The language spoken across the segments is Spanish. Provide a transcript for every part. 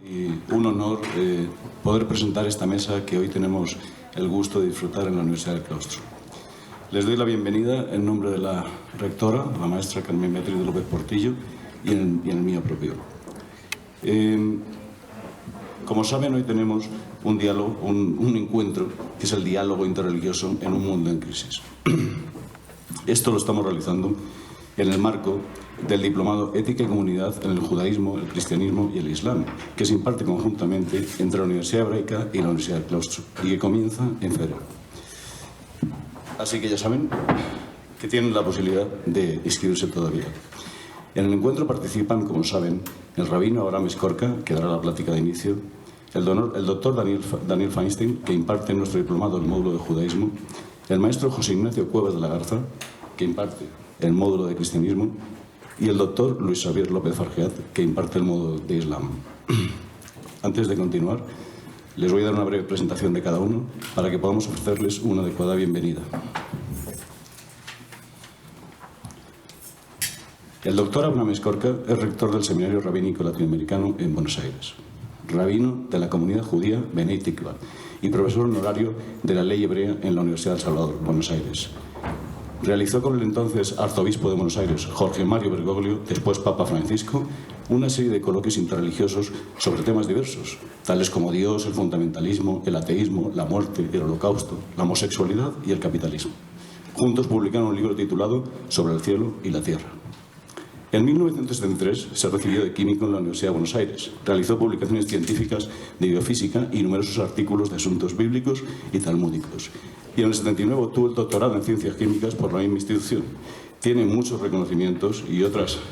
Y un honor poder presentar esta mesa que hoy tenemos el gusto de disfrutar en la Universidad del Claustro. Les doy la bienvenida en nombre de la rectora, la maestra Carmen Beatriz de López Portillo, y en el mío propio. Como saben, hoy tenemos un diálogo, un encuentro, que es el diálogo interreligioso en un mundo en crisis. Esto lo estamos realizando en el marco del diplomado Ética y Comunidad en el Judaísmo, el Cristianismo y el Islam, que se imparte conjuntamente entre la Universidad Hebraica y la Universidad del Claustro, y que comienza en febrero. Así que ya saben que tienen la posibilidad de inscribirse todavía. En el encuentro participan, como saben, el rabino Abraham Escorca, que dará la plática de inicio, el doctor Daniel Feinstein, que imparte en nuestro diplomado el módulo de Judaísmo, el maestro José Ignacio Cuevas de la Garza, que imparte el módulo de Cristianismo, y el doctor Luis Xavier López Fargeat, que imparte el módulo de Islam. Antes de continuar, les voy a dar una breve presentación de cada uno para que podamos ofrecerles una adecuada bienvenida. El doctor Abraham Escorca es rector del Seminario Rabínico Latinoamericano en Buenos Aires, rabino de la comunidad judía Bnei Tikva y profesor honorario de la ley hebrea en la Universidad de El Salvador, Buenos Aires. Realizó con el entonces arzobispo de Buenos Aires, Jorge Mario Bergoglio, después Papa Francisco, una serie de coloquios interreligiosos sobre temas diversos, tales como Dios, el fundamentalismo, el ateísmo, la muerte, el holocausto, la homosexualidad y el capitalismo. Juntos publicaron un libro titulado Sobre el cielo y la tierra. En 1973 se recibió de químico en la Universidad de Buenos Aires. Realizó publicaciones científicas de biofísica y numerosos artículos de asuntos bíblicos y talmúdicos. Y en el 79 obtuvo el doctorado en ciencias químicas por la misma institución. Tiene muchos reconocimientos y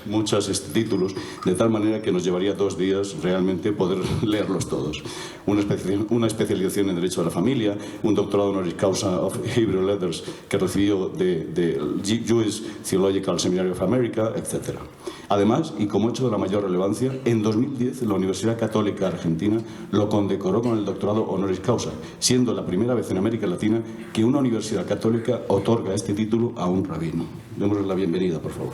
muchos títulos, de tal manera que nos llevaría 2 días realmente poder leerlos todos. Una especialización en Derecho de la Familia, un doctorado honoris causa of Hebrew Letters que recibió de Jewish Theological Seminary of America, etc. Además, y como hecho de la mayor relevancia, en 2010 la Universidad Católica Argentina lo condecoró con el doctorado honoris causa, siendo la primera vez en América Latina que una universidad católica otorga este título a un rabino. Démosle la bienvenida, por favor.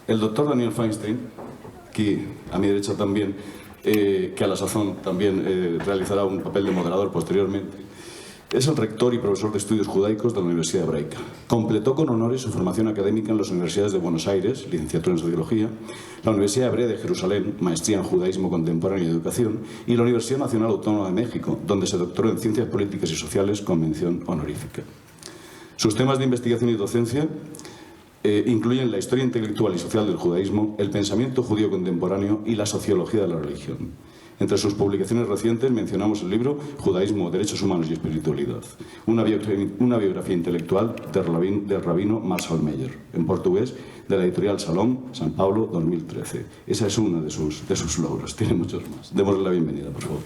El doctor Daniel Feinstein, que a mi derecha también, que a la sazón también realizará un papel de moderador posteriormente, es el rector y profesor de estudios judaicos de la Universidad Hebraica. Completó con honores su formación académica en las universidades de Buenos Aires, licenciatura en Sociología, la Universidad Hebrea de Jerusalén, maestría en Judaísmo Contemporáneo y Educación, y la Universidad Nacional Autónoma de México, donde se doctoró en Ciencias Políticas y Sociales con mención honorífica. Sus temas de investigación y docencia incluyen la historia intelectual y social del judaísmo, el pensamiento judío contemporáneo y la sociología de la religión. Entre sus publicaciones recientes mencionamos el libro Judaísmo, Derechos Humanos y Espiritualidad, una biografía intelectual del rabino Marshall Meyer, en portugués, de la editorial Salom, San Pablo, 2013. Esa es uno de sus logros, tiene muchos más. Démosle la bienvenida, por favor.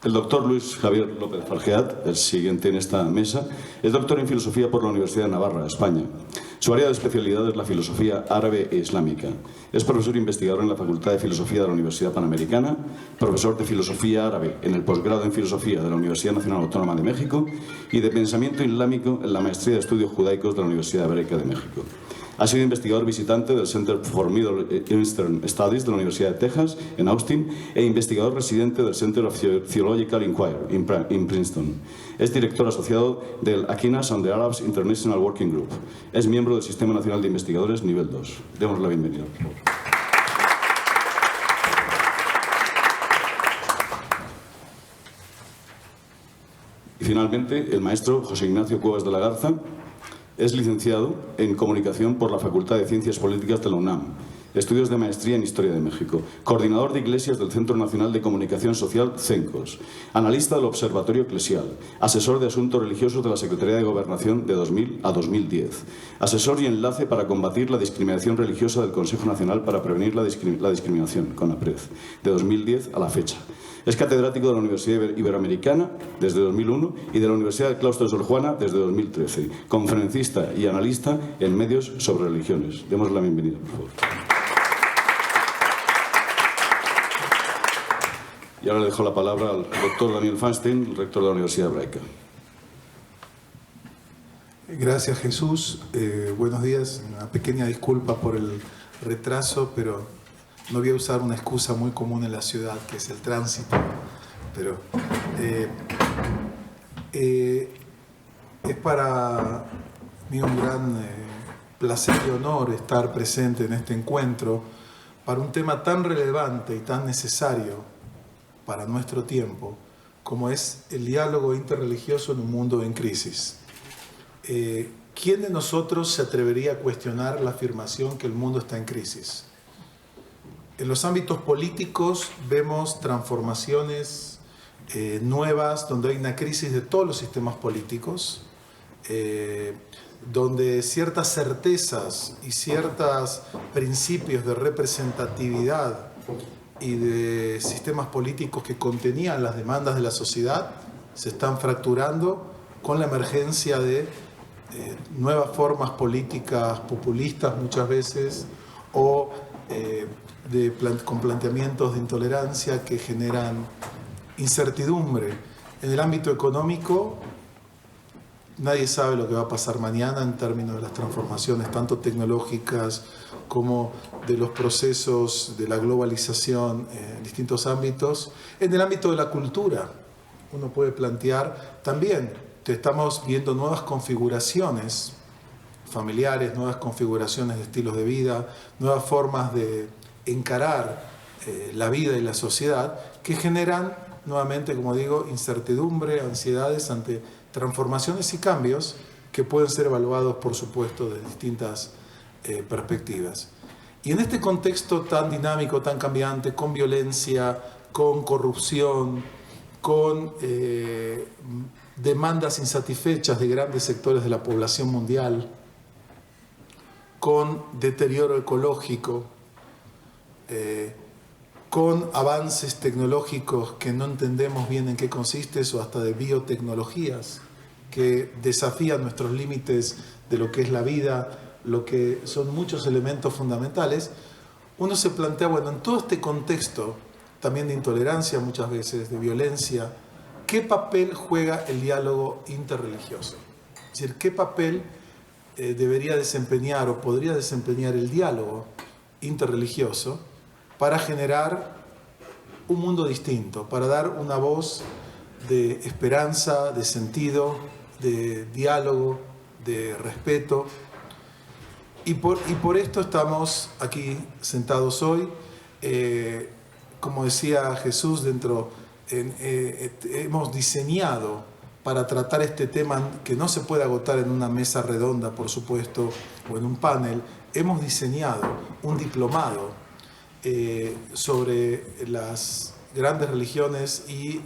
El doctor Luis Xavier López Fargeat, el siguiente en esta mesa, es doctor en Filosofía por la Universidad de Navarra, España. Su área de especialidad es la filosofía árabe e islámica. Es profesor investigador en la Facultad de Filosofía de la Universidad Panamericana, profesor de Filosofía Árabe en el posgrado en Filosofía de la Universidad Nacional Autónoma de México y de Pensamiento Islámico en la Maestría de Estudios Judaicos de la Universidad Hebraica de México. Ha sido investigador visitante del Center for Middle Eastern Studies de la Universidad de Texas, en Austin, e investigador residente del Center of Theological Inquiry, en Princeton. Es director asociado del Aquinas and the Arabs International Working Group. Es miembro del Sistema Nacional de Investigadores Nivel 2. Demos la bienvenida, por favor. Y finalmente, el maestro José Ignacio Cuevas de la Garza es licenciado en Comunicación por la Facultad de Ciencias Políticas de la UNAM, estudios de maestría en Historia de México, coordinador de iglesias del Centro Nacional de Comunicación Social, CENCOS, analista del Observatorio Eclesial, asesor de Asuntos Religiosos de la Secretaría de Gobernación de 2000 a 2010, asesor y enlace para combatir la discriminación religiosa del Consejo Nacional para prevenir la discriminación, CONAPRED, de 2010 a la fecha. Es catedrático de la Universidad Iberoamericana desde 2001 y de la Universidad del Claustro de Sor Juana desde 2013. Conferencista y analista en medios sobre religiones. Demos la bienvenida, por favor. Y ahora le dejo la palabra al doctor Daniel Feinstein, rector de la Universidad Hebraica. Gracias, Jesús. Buenos días. Una pequeña disculpa por el retraso, pero no voy a usar una excusa muy común en la ciudad, que es el tránsito. Pero es para mí un gran placer y honor estar presente en este encuentro para un tema tan relevante y tan necesario para nuestro tiempo como es el diálogo interreligioso en un mundo en crisis. ¿Quién de nosotros se atrevería a cuestionar la afirmación que el mundo está en crisis? En los ámbitos políticos vemos transformaciones nuevas, donde hay una crisis de todos los sistemas políticos, donde ciertas certezas y ciertos principios de representatividad y de sistemas políticos que contenían las demandas de la sociedad se están fracturando con la emergencia de nuevas formas políticas populistas muchas veces o con planteamientos de intolerancia que generan incertidumbre. En el ámbito económico, nadie sabe lo que va a pasar mañana en términos de las transformaciones tanto tecnológicas como de los procesos de la globalización en distintos ámbitos. En el ámbito de la cultura, uno puede plantear también que estamos viendo nuevas configuraciones familiares, nuevas configuraciones de estilos de vida, nuevas formas de encarar la vida y la sociedad que generan nuevamente, como digo, incertidumbre, ansiedades ante transformaciones y cambios que pueden ser evaluados, por supuesto, desde distintas perspectivas. Y en este contexto tan dinámico, tan cambiante, con violencia, con corrupción, con demandas insatisfechas de grandes sectores de la población mundial, con deterioro ecológico, con avances tecnológicos que no entendemos bien en qué consiste eso, hasta de biotecnologías que desafían nuestros límites de lo que es la vida, lo que son muchos elementos fundamentales, uno se plantea, bueno, en todo este contexto también de intolerancia muchas veces, de violencia, ¿qué papel juega el diálogo interreligioso? Es decir, ¿qué papel debería desempeñar o podría desempeñar el diálogo interreligioso para generar un mundo distinto, para dar una voz de esperanza, de sentido, de diálogo, de respeto? Y por esto estamos aquí sentados hoy. Como decía Jesús, hemos diseñado para tratar este tema que no se puede agotar en una mesa redonda, por supuesto, o en un panel. Hemos diseñado un diplomado sobre las grandes religiones y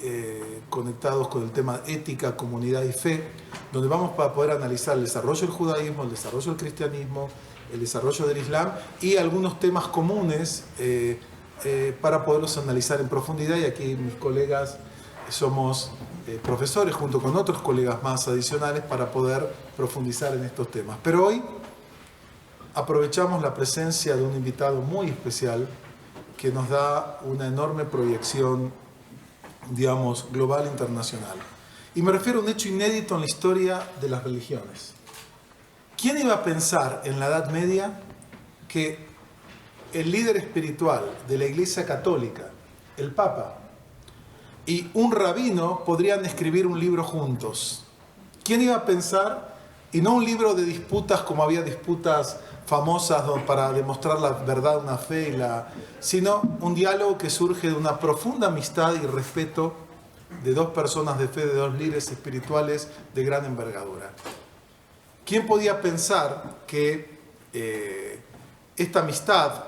conectados con el tema ética, comunidad y fe, donde vamos para poder analizar el desarrollo del judaísmo, el desarrollo del cristianismo, el desarrollo del islam y algunos temas comunes para poderlos analizar en profundidad. Y aquí mis colegas somos profesores junto con otros colegas más adicionales para poder profundizar en estos temas. Pero hoy aprovechamos la presencia de un invitado muy especial que nos da una enorme proyección, digamos, global e internacional. Y me refiero a un hecho inédito en la historia de las religiones. ¿Quién iba a pensar en la Edad Media que el líder espiritual de la Iglesia Católica, el Papa, y un rabino podrían escribir un libro juntos? ¿Quién iba a pensar? Y no un libro de disputas como había disputas famosas para demostrar la verdad de una fe, sino un diálogo que surge de una profunda amistad y respeto de dos personas de fe, de dos líderes espirituales de gran envergadura. ¿Quién podía pensar que esta amistad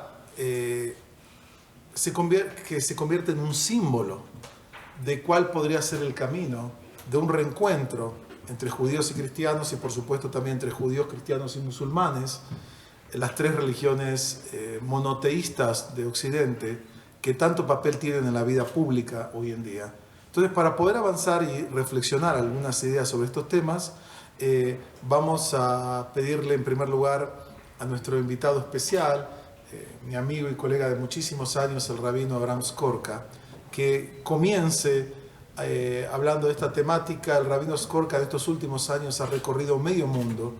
se convierte en un símbolo de cuál podría ser el camino de un reencuentro entre judíos y cristianos y por supuesto también entre judíos, cristianos y musulmanes, las tres religiones monoteístas de Occidente que tanto papel tienen en la vida pública hoy en día? Entonces, para poder avanzar y reflexionar algunas ideas sobre estos temas, vamos a pedirle en primer lugar a nuestro invitado especial, mi amigo y colega de muchísimos años, el rabino Abraham Skorka, que comience hablando de esta temática. El rabino Skorka de estos últimos años ha recorrido medio mundo,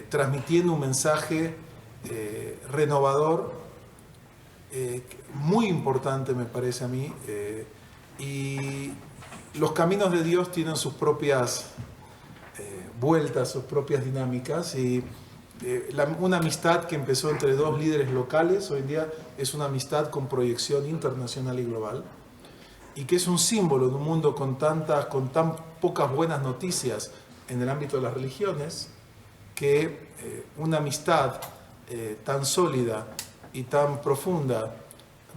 transmitiendo un mensaje renovador, muy importante me parece a mí, y los caminos de Dios tienen sus propias vueltas, sus propias dinámicas, y una amistad que empezó entre dos líderes locales, hoy en día es una amistad con proyección internacional y global, y que es un símbolo de un mundo con tan pocas buenas noticias en el ámbito de las religiones, que una amistad tan sólida y tan profunda,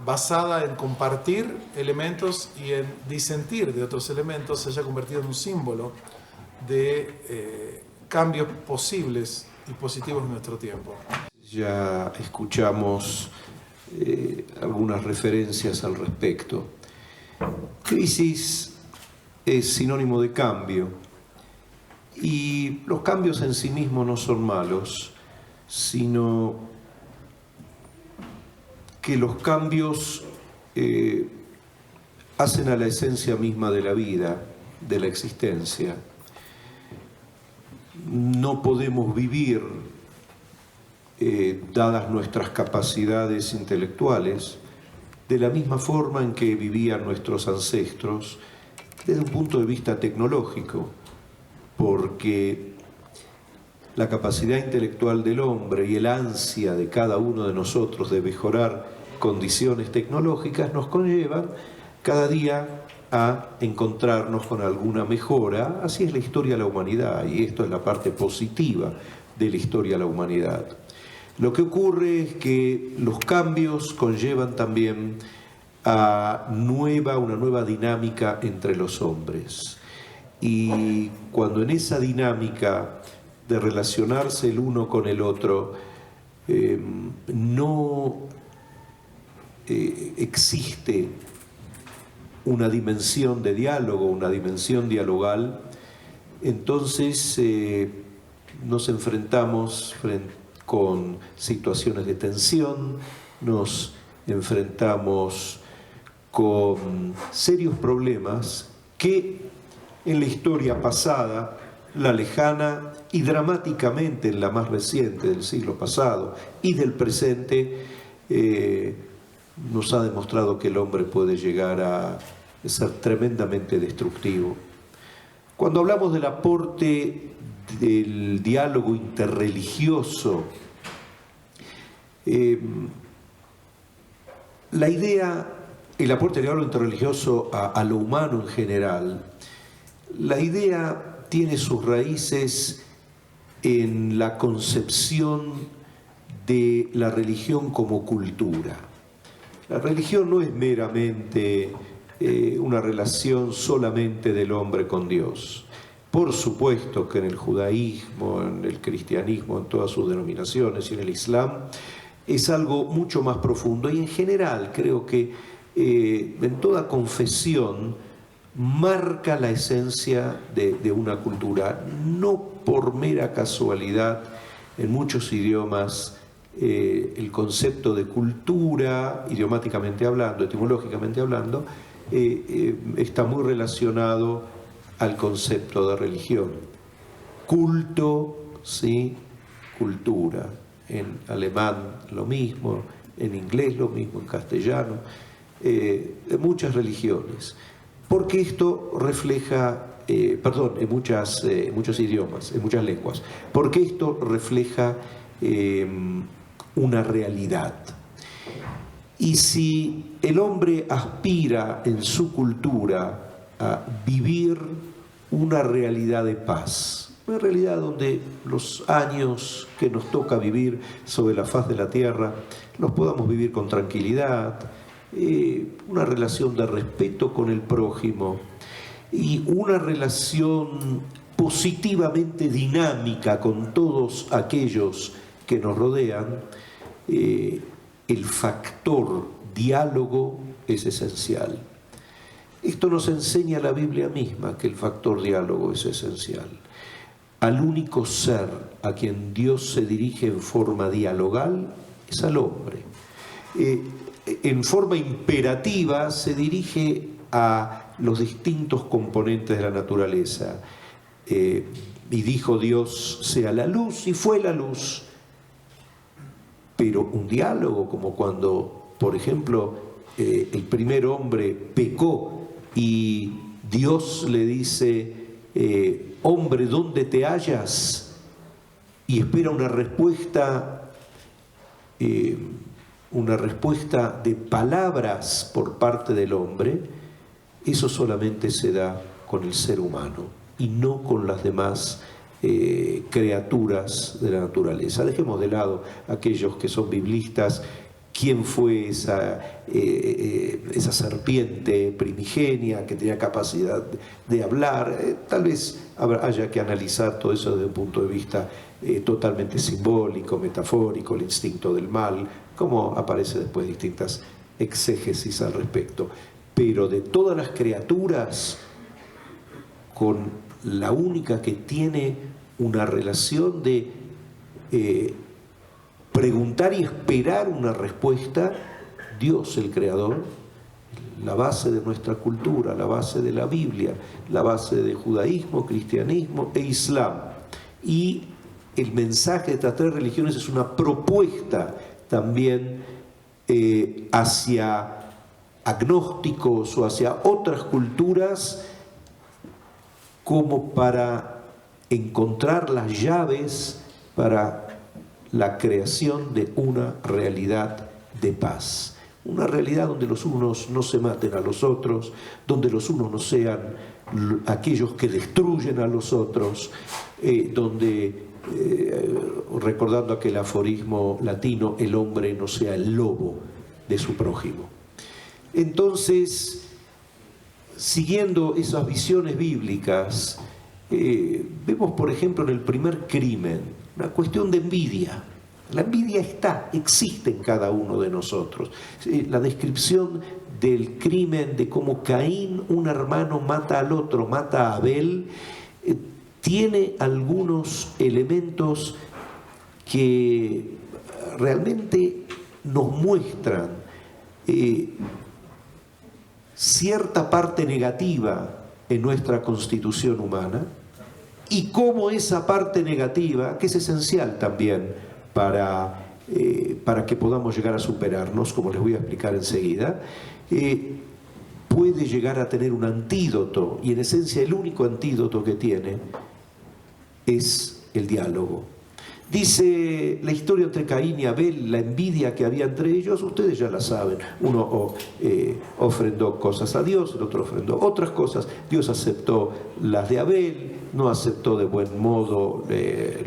basada en compartir elementos y en disentir de otros elementos, se haya convertido en un símbolo de cambios posibles y positivos en nuestro tiempo. Ya escuchamos algunas referencias al respecto. Crisis es sinónimo de cambio, y los cambios en sí mismos no son malos, sino que los cambios hacen a la esencia misma de la vida, de la existencia. No podemos vivir, dadas nuestras capacidades intelectuales, de la misma forma en que vivían nuestros ancestros, desde un punto de vista tecnológico, porque la capacidad intelectual del hombre y el ansia de cada uno de nosotros de mejorar condiciones tecnológicas nos conllevan cada día a encontrarnos con alguna mejora. Así es la historia de la humanidad, y esto es la parte positiva de la historia de la humanidad. Lo que ocurre es que los cambios conllevan también a una nueva dinámica entre los hombres. Y cuando en esa dinámica de relacionarse el uno con el otro no existe una dimensión de diálogo, una dimensión dialogal, entonces nos enfrentamos con situaciones de tensión, nos enfrentamos con serios problemas que en la historia pasada, la lejana, y dramáticamente en la más reciente del siglo pasado y del presente, nos ha demostrado que el hombre puede llegar a ser tremendamente destructivo. Cuando hablamos del aporte del diálogo interreligioso, la idea, el aporte del diálogo interreligioso a lo humano en general, la idea tiene sus raíces en la concepción de la religión como cultura. La religión no es meramente una relación solamente del hombre con Dios. Por supuesto que en el judaísmo, en el cristianismo, en todas sus denominaciones, y en el islam, es algo mucho más profundo. Y en general creo que en toda confesión marca la esencia de una cultura. No por mera casualidad, en muchos idiomas, el concepto de cultura, idiomáticamente hablando, etimológicamente hablando, está muy relacionado al concepto de religión. Culto, ¿sí? Cultura. En alemán lo mismo, en inglés lo mismo, en castellano, en muchas religiones. Porque esto refleja, en muchos idiomas, en muchas lenguas, porque esto refleja una realidad. Y si el hombre aspira en su cultura a vivir una realidad de paz, una realidad donde los años que nos toca vivir sobre la faz de la tierra los podamos vivir con tranquilidad, una relación de respeto con el prójimo y una relación positivamente dinámica con todos aquellos que nos rodean, el factor diálogo es esencial. Esto nos enseña la Biblia misma, que el factor diálogo es esencial. Al único ser a quien Dios se dirige en forma dialogal es al hombre. en forma imperativa se dirige a los distintos componentes de la naturaleza. Y dijo Dios, sea la luz, y fue la luz. Pero un diálogo, como cuando, por ejemplo, el primer hombre pecó y Dios le dice, hombre, ¿dónde te hallas? Y espera una respuesta de palabras por parte del hombre. Eso solamente se da con el ser humano y no con las demás criaturas de la naturaleza. Dejemos de lado aquellos que son biblistas. ¿Quién fue esa serpiente primigenia que tenía capacidad de hablar? Tal vez haya que analizar todo eso desde un punto de vista totalmente simbólico, metafórico, el instinto del mal, como aparece después distintas exégesis al respecto. Pero de todas las criaturas, con la única que tiene una relación de preguntar y esperar una respuesta, Dios el Creador, la base de nuestra cultura, la base de la Biblia, la base de judaísmo, cristianismo e islam. Y el mensaje de estas tres religiones es una propuesta también hacia agnósticos o hacia otras culturas, como para encontrar las llaves para la creación de una realidad de paz. Una realidad donde los unos no se maten a los otros, donde los unos no sean aquellos que destruyen a los otros, donde, recordando aquel aforismo latino, el hombre no sea el lobo de su prójimo. Entonces, siguiendo esas visiones bíblicas, vemos, por ejemplo, en el primer crimen, una cuestión de envidia. La envidia existe en cada uno de nosotros. La descripción del crimen, de cómo Caín, un hermano, mata al otro, mata a Abel, tiene algunos elementos que realmente nos muestran cierta parte negativa en nuestra constitución humana, y cómo esa parte negativa, que es esencial también para que podamos llegar a superarnos, como les voy a explicar enseguida, puede llegar a tener un antídoto, y en esencia el único antídoto que tiene es el diálogo. Dice la historia entre Caín y Abel, la envidia que había entre ellos, ustedes ya la saben. Uno ofrendó cosas a Dios, el otro ofrendó otras cosas. Dios aceptó las de Abel, no aceptó de buen modo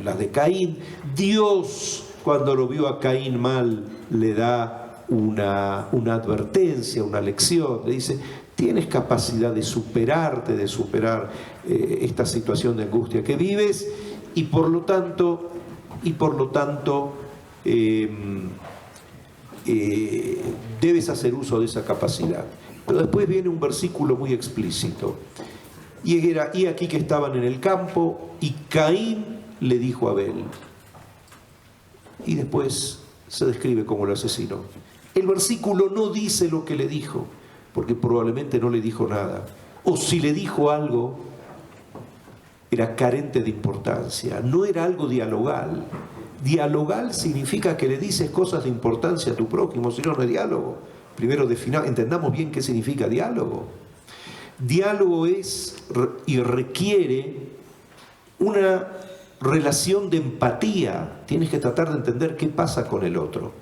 las de Caín. Dios, cuando lo vio a Caín mal, le da una advertencia, una lección. Le dice, tienes capacidad de superarte, de superar esta situación de angustia que vives, y por lo tanto debes hacer uso de esa capacidad. Pero después viene un versículo muy explícito. Y aquí que estaban en el campo, y Caín le dijo a Abel. Y después se describe como lo asesinó. El versículo no dice lo que le dijo, porque probablemente no le dijo nada. O si le dijo algo, era carente de importancia, no era algo dialogal. Dialogal significa que le dices cosas de importancia a tu prójimo, si no, no es diálogo. Primero entendamos bien qué significa diálogo. Diálogo es y requiere una relación de empatía. Tienes que tratar de entender qué pasa con el otro.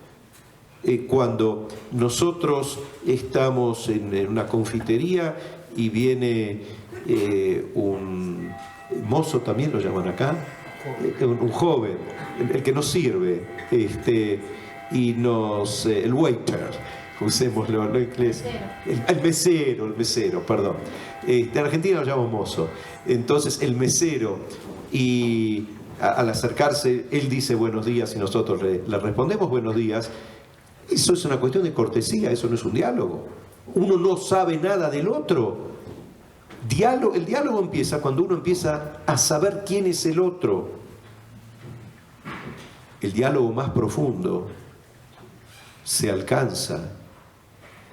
Cuando nosotros estamos en una confitería y viene un mozo, también lo llaman acá, un joven, el que nos sirve, y el waiter, usémoslo en inglés, el mesero, perdón. En Argentina lo llamamos mozo. Entonces el mesero, y al acercarse, él dice buenos días y nosotros le respondemos buenos días. Eso es una cuestión de cortesía, eso no es un diálogo. Uno no sabe nada del otro. El diálogo empieza cuando uno empieza a saber quién es el otro. El diálogo más profundo se alcanza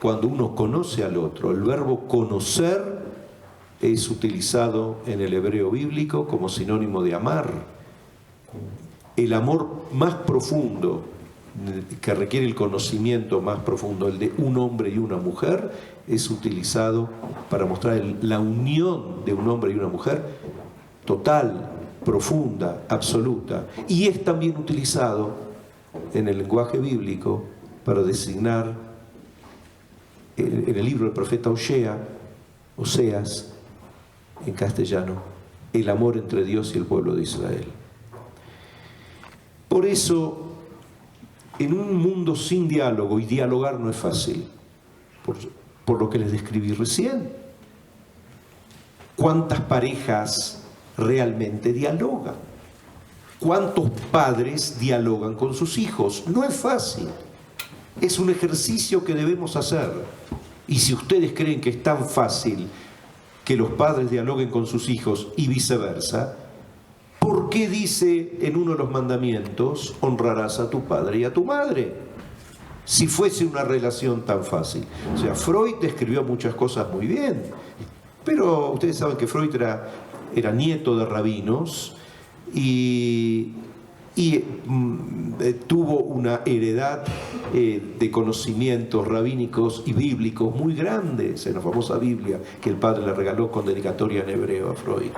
cuando uno conoce al otro. El verbo conocer es utilizado en el hebreo bíblico como sinónimo de amar. El amor más profundo, que requiere el conocimiento más profundo, el de un hombre y una mujer, es utilizado para mostrar la unión de un hombre y una mujer total, profunda, absoluta. Y es también utilizado en el lenguaje bíblico para designar, en el libro del profeta Oseas, en castellano, el amor entre Dios y el pueblo de Israel. Por eso, en un mundo sin diálogo, y dialogar no es fácil, por lo que les describí recién, ¿cuántas parejas realmente dialogan? ¿Cuántos padres dialogan con sus hijos? No es fácil. Es un ejercicio que debemos hacer. Y si ustedes creen que es tan fácil que los padres dialoguen con sus hijos y viceversa, ¿por qué dice en uno de los mandamientos, honrarás a tu padre y a tu madre? Si fuese una relación tan fácil. O sea, Freud describió muchas cosas muy bien, pero ustedes saben que Freud era nieto de rabinos y tuvo una heredad de conocimientos rabínicos y bíblicos muy grandes en la famosa Biblia que el padre le regaló con dedicatoria en hebreo a Freud.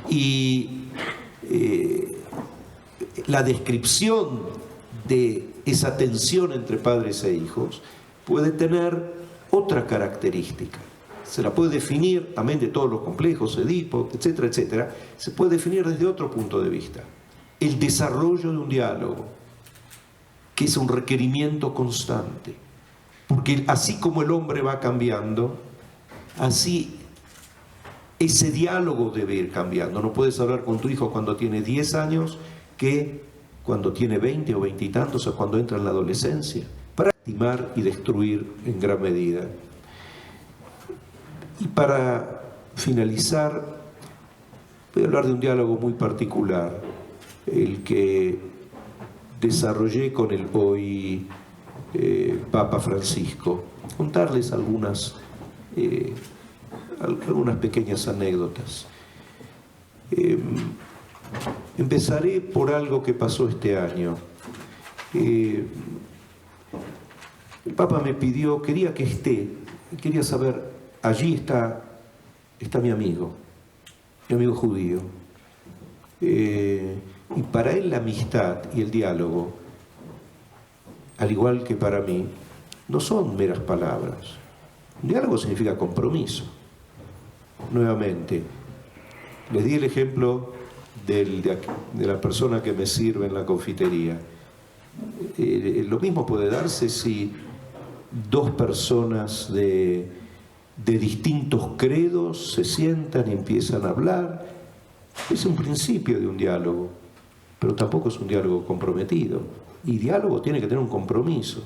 Y la descripción de esa tensión entre padres e hijos puede tener otra característica. Se la puede definir, amén de todos los complejos, Edipo, etcétera, etcétera, se puede definir desde otro punto de vista. El desarrollo de un diálogo, que es un requerimiento constante. Porque así como el hombre va cambiando, así ese diálogo debe ir cambiando. No puedes hablar con tu hijo cuando tiene 10 años que cuando tiene 20 o 20 y tantos, o cuando entra en la adolescencia, para estimar y destruir en gran medida. Y para finalizar, voy a hablar de un diálogo muy particular, el que desarrollé con el hoy Papa Francisco. Contarles algunas pequeñas anécdotas. Empezaré por algo que pasó este año. El Papa me pidió, quería saber, allí está mi amigo judío. Y para él la amistad y el diálogo, al igual que para mí, no son meras palabras. Un diálogo significa compromiso. Nuevamente, les di el ejemplo de la persona que me sirve en la confitería. Lo mismo puede darse si dos personas de distintos credos se sientan y empiezan a hablar. Es un principio de un diálogo, pero tampoco es un diálogo comprometido. Y diálogo tiene que tener un compromiso.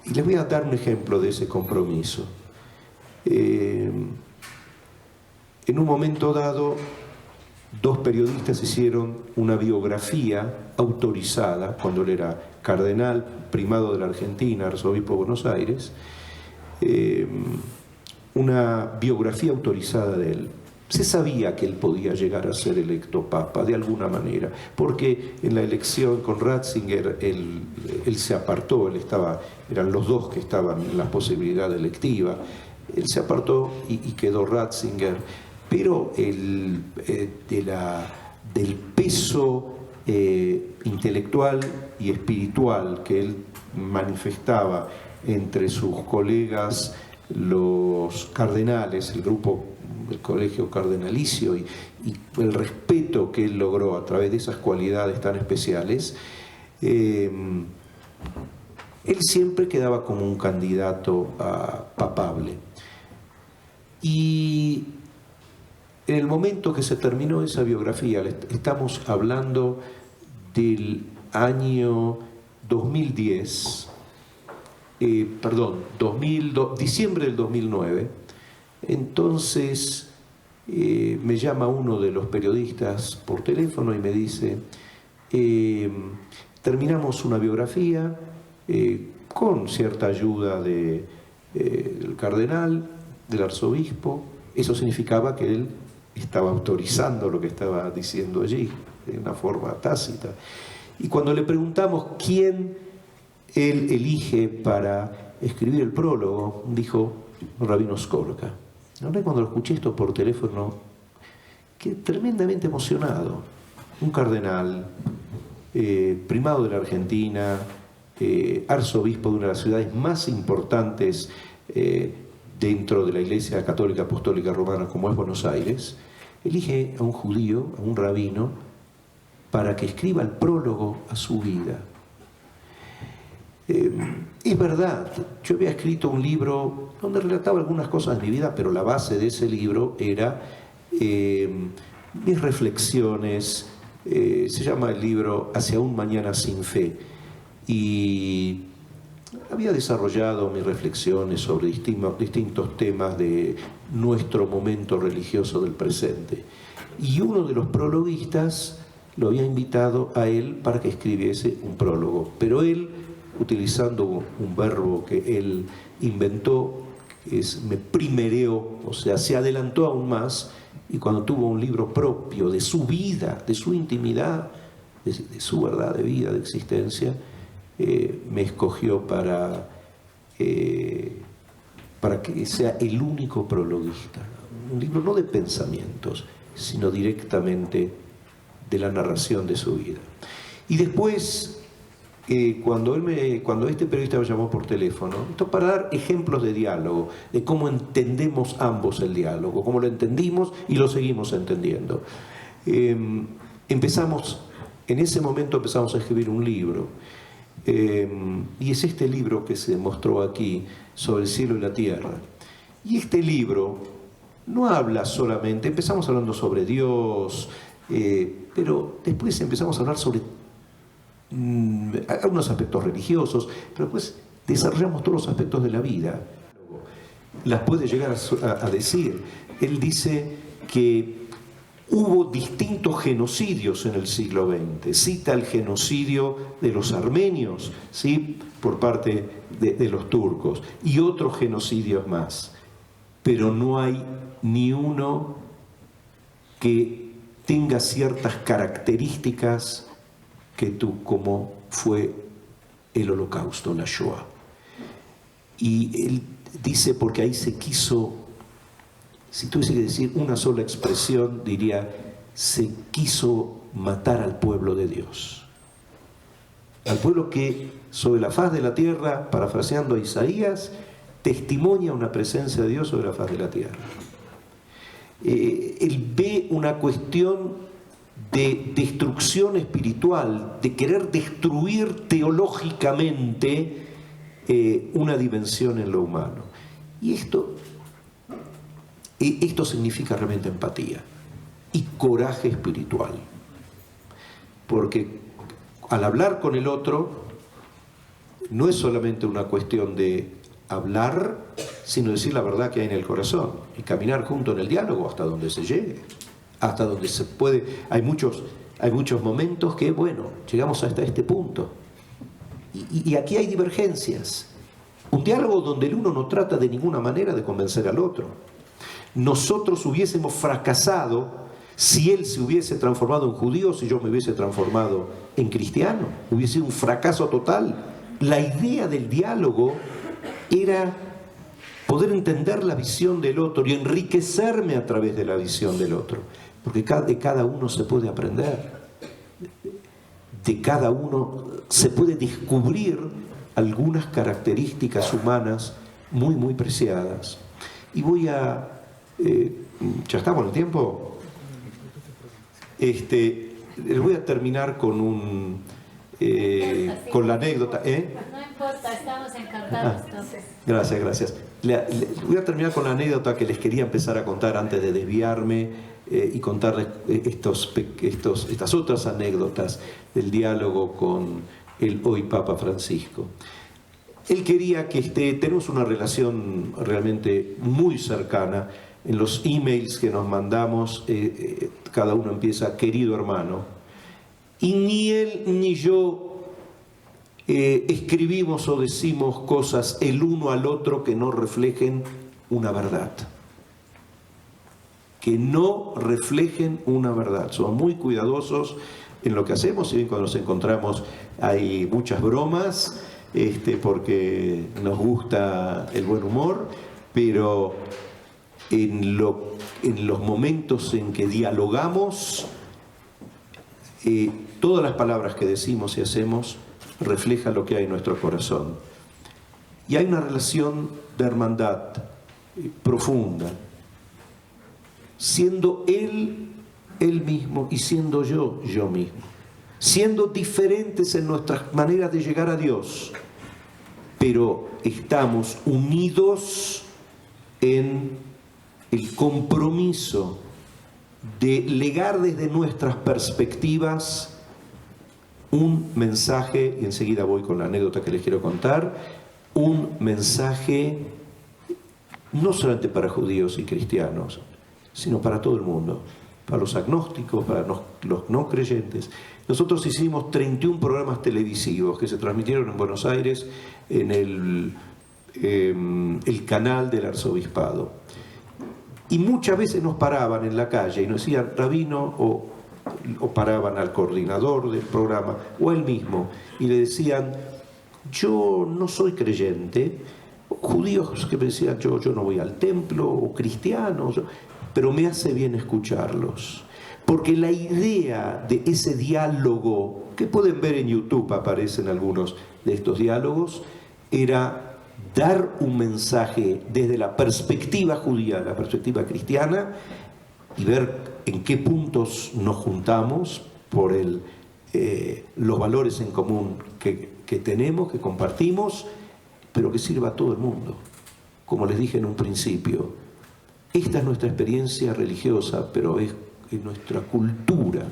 Y les voy a dar un ejemplo de ese compromiso. En un momento dado, dos periodistas hicieron una biografía autorizada, cuando él era cardenal, primado de la Argentina, arzobispo de Buenos Aires, una biografía autorizada de él. Se sabía que él podía llegar a ser electo papa de alguna manera, porque en la elección con Ratzinger él se apartó, eran los dos que estaban en la posibilidad electiva, él se apartó y quedó Ratzinger, pero del peso intelectual y espiritual que él manifestaba entre sus colegas los cardenales, el colegio cardenalicio y el respeto que él logró a través de esas cualidades tan especiales, él siempre quedaba como un candidato papable. Y en el momento que se terminó esa biografía, estamos hablando del año 2010, diciembre del 2009, entonces me llama uno de los periodistas por teléfono y me dice, terminamos una biografía con cierta ayuda del cardenal, del arzobispo. Eso significaba que él estaba autorizando lo que estaba diciendo allí, de una forma tácita. Y cuando le preguntamos quién él elige para escribir el prólogo, dijo Rabino Skorka. Ahora cuando lo escuché esto por teléfono, quedé tremendamente emocionado. Un cardenal, primado de la Argentina, arzobispo de una de las ciudades más importantes dentro de la Iglesia Católica Apostólica Romana, como es Buenos Aires, elige a un judío, a un rabino, para que escriba el prólogo a su vida. Es verdad, yo había escrito un libro donde relataba algunas cosas de mi vida, pero la base de ese libro era mis reflexiones. Se llama el libro Hacia un mañana sin fe, y había desarrollado mis reflexiones sobre distintos temas de nuestro momento religioso del presente, y uno de los prologuistas lo había invitado a él para que escribiese un prólogo, pero él, utilizando un verbo que él inventó, me primereó, o sea, se adelantó aún más, y cuando tuvo un libro propio de su vida, de su intimidad, de su verdad de vida, de existencia, me escogió para que sea el único prologuista. Un libro no de pensamientos, sino directamente de la narración de su vida. Y después, cuando este periodista me llamó por teléfono, esto para dar ejemplos de diálogo, de cómo entendemos ambos el diálogo, cómo lo entendimos y lo seguimos entendiendo. En ese momento empezamos a escribir un libro, y es este libro que se mostró aquí, sobre el cielo y la tierra. Y este libro no habla solamente, empezamos hablando sobre Dios, pero después empezamos a hablar sobre algunos aspectos religiosos, pero después desarrollamos todos los aspectos de la vida. Las puede llegar a decir. Él dice que hubo distintos genocidios en el siglo XX. Cita el genocidio de los armenios, ¿sí?, por parte de los turcos, y otros genocidios más. Pero no hay ni uno que tenga ciertas características como fue el Holocausto, la Shoah. Y él dice, porque ahí se quiso, si tuviese que decir una sola expresión, diría, se quiso matar al pueblo de Dios. Al pueblo que sobre la faz de la tierra, parafraseando a Isaías, testimonia una presencia de Dios sobre la faz de la tierra. Él ve una cuestión de destrucción espiritual, de querer destruir teológicamente una dimensión en lo humano. Y esto significa realmente empatía y coraje espiritual. Porque al hablar con el otro, no es solamente una cuestión de hablar, sino decir la verdad que hay en el corazón y caminar junto en el diálogo hasta donde se llegue, hasta donde se puede. Hay muchos momentos que, bueno, llegamos hasta este punto y aquí hay divergencias. Un diálogo donde el uno no trata de ninguna manera de convencer al otro. Nosotros hubiésemos fracasado si él se hubiese transformado en judío, si yo me hubiese transformado en cristiano. Hubiese sido un fracaso total. La idea del diálogo era poder entender la visión del otro y enriquecerme a través de la visión del otro. Porque de cada uno se puede aprender. De cada uno se puede descubrir algunas características humanas muy, muy preciadas. Y voy a... ¿ya estamos en el tiempo? Les voy a terminar con con la anécdota. No importa, estamos encantados. Gracias. Voy a terminar con la anécdota que les quería empezar a contar antes de desviarme y contarles estas otras anécdotas del diálogo con el hoy Papa Francisco. Él quería que tenemos una relación realmente muy cercana. En los emails que nos mandamos, cada uno empieza, querido hermano. Y ni él ni yo escribimos o decimos cosas el uno al otro que no reflejen una verdad. Que no reflejen una verdad. Somos muy cuidadosos en lo que hacemos, y bien cuando nos encontramos hay muchas bromas, porque nos gusta el buen humor, pero en los momentos en que dialogamos, todas las palabras que decimos y hacemos reflejan lo que hay en nuestro corazón. Y hay una relación de hermandad profunda, siendo él mismo y siendo yo mismo, siendo diferentes en nuestras maneras de llegar a Dios, pero estamos unidos en el compromiso de legar desde nuestras perspectivas un mensaje, y enseguida voy con la anécdota que les quiero contar, un mensaje no solamente para judíos y cristianos, sino para todo el mundo, para los agnósticos, para los no creyentes. Nosotros hicimos 31 programas televisivos que se transmitieron en Buenos Aires en el canal del arzobispado. Y muchas veces nos paraban en la calle y nos decían, rabino, o paraban al coordinador del programa, o él mismo, y le decían, yo no soy creyente, judíos que me decían, yo no voy al templo, o cristianos, pero me hace bien escucharlos. Porque la idea de ese diálogo, que pueden ver en YouTube, aparecen algunos de estos diálogos, era dar un mensaje desde la perspectiva judía, la perspectiva cristiana, y ver en qué puntos nos juntamos por los valores en común que tenemos, que compartimos, pero que sirva a todo el mundo. Como les dije en un principio, esta es nuestra experiencia religiosa, pero es nuestra cultura,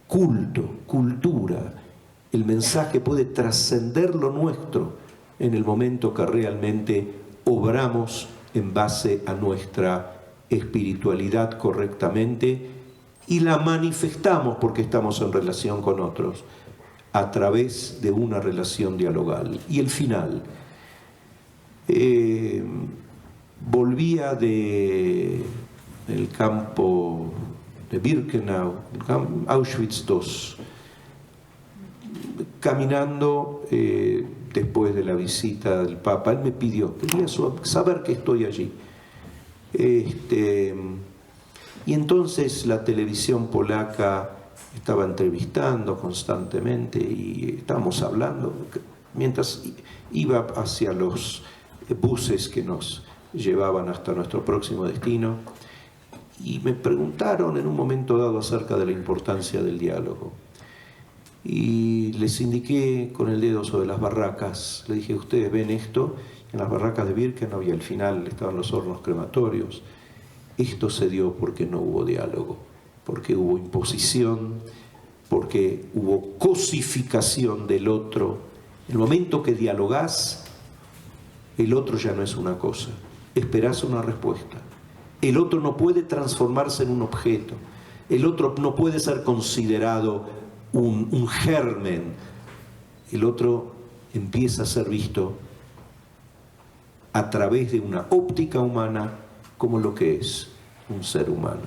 cultura. El mensaje puede trascender lo nuestro en el momento que realmente obramos en base a nuestra espiritualidad correctamente y la manifestamos porque estamos en relación con otros a través de una relación dialogal. Y el final, volvía del campo de Birkenau, Auschwitz II, caminando después de la visita del Papa. Él me pidió, quería saber que estoy allí. Y entonces la televisión polaca estaba entrevistando constantemente y estábamos hablando mientras iba hacia los buses que nos llevaban hasta nuestro próximo destino, y me preguntaron en un momento dado acerca de la importancia del diálogo. Y les indiqué con el dedo sobre las barracas. Le dije, ustedes ven esto, en las barracas de Birkenau y al final estaban los hornos crematorios. Esto se dio porque no hubo diálogo, porque hubo imposición, porque hubo cosificación del otro. En el momento que dialogás, el otro ya no es una cosa, esperás una respuesta. El otro no puede transformarse en un objeto, el otro no puede ser considerado un germen, el otro empieza a ser visto a través de una óptica humana como lo que es un ser humano.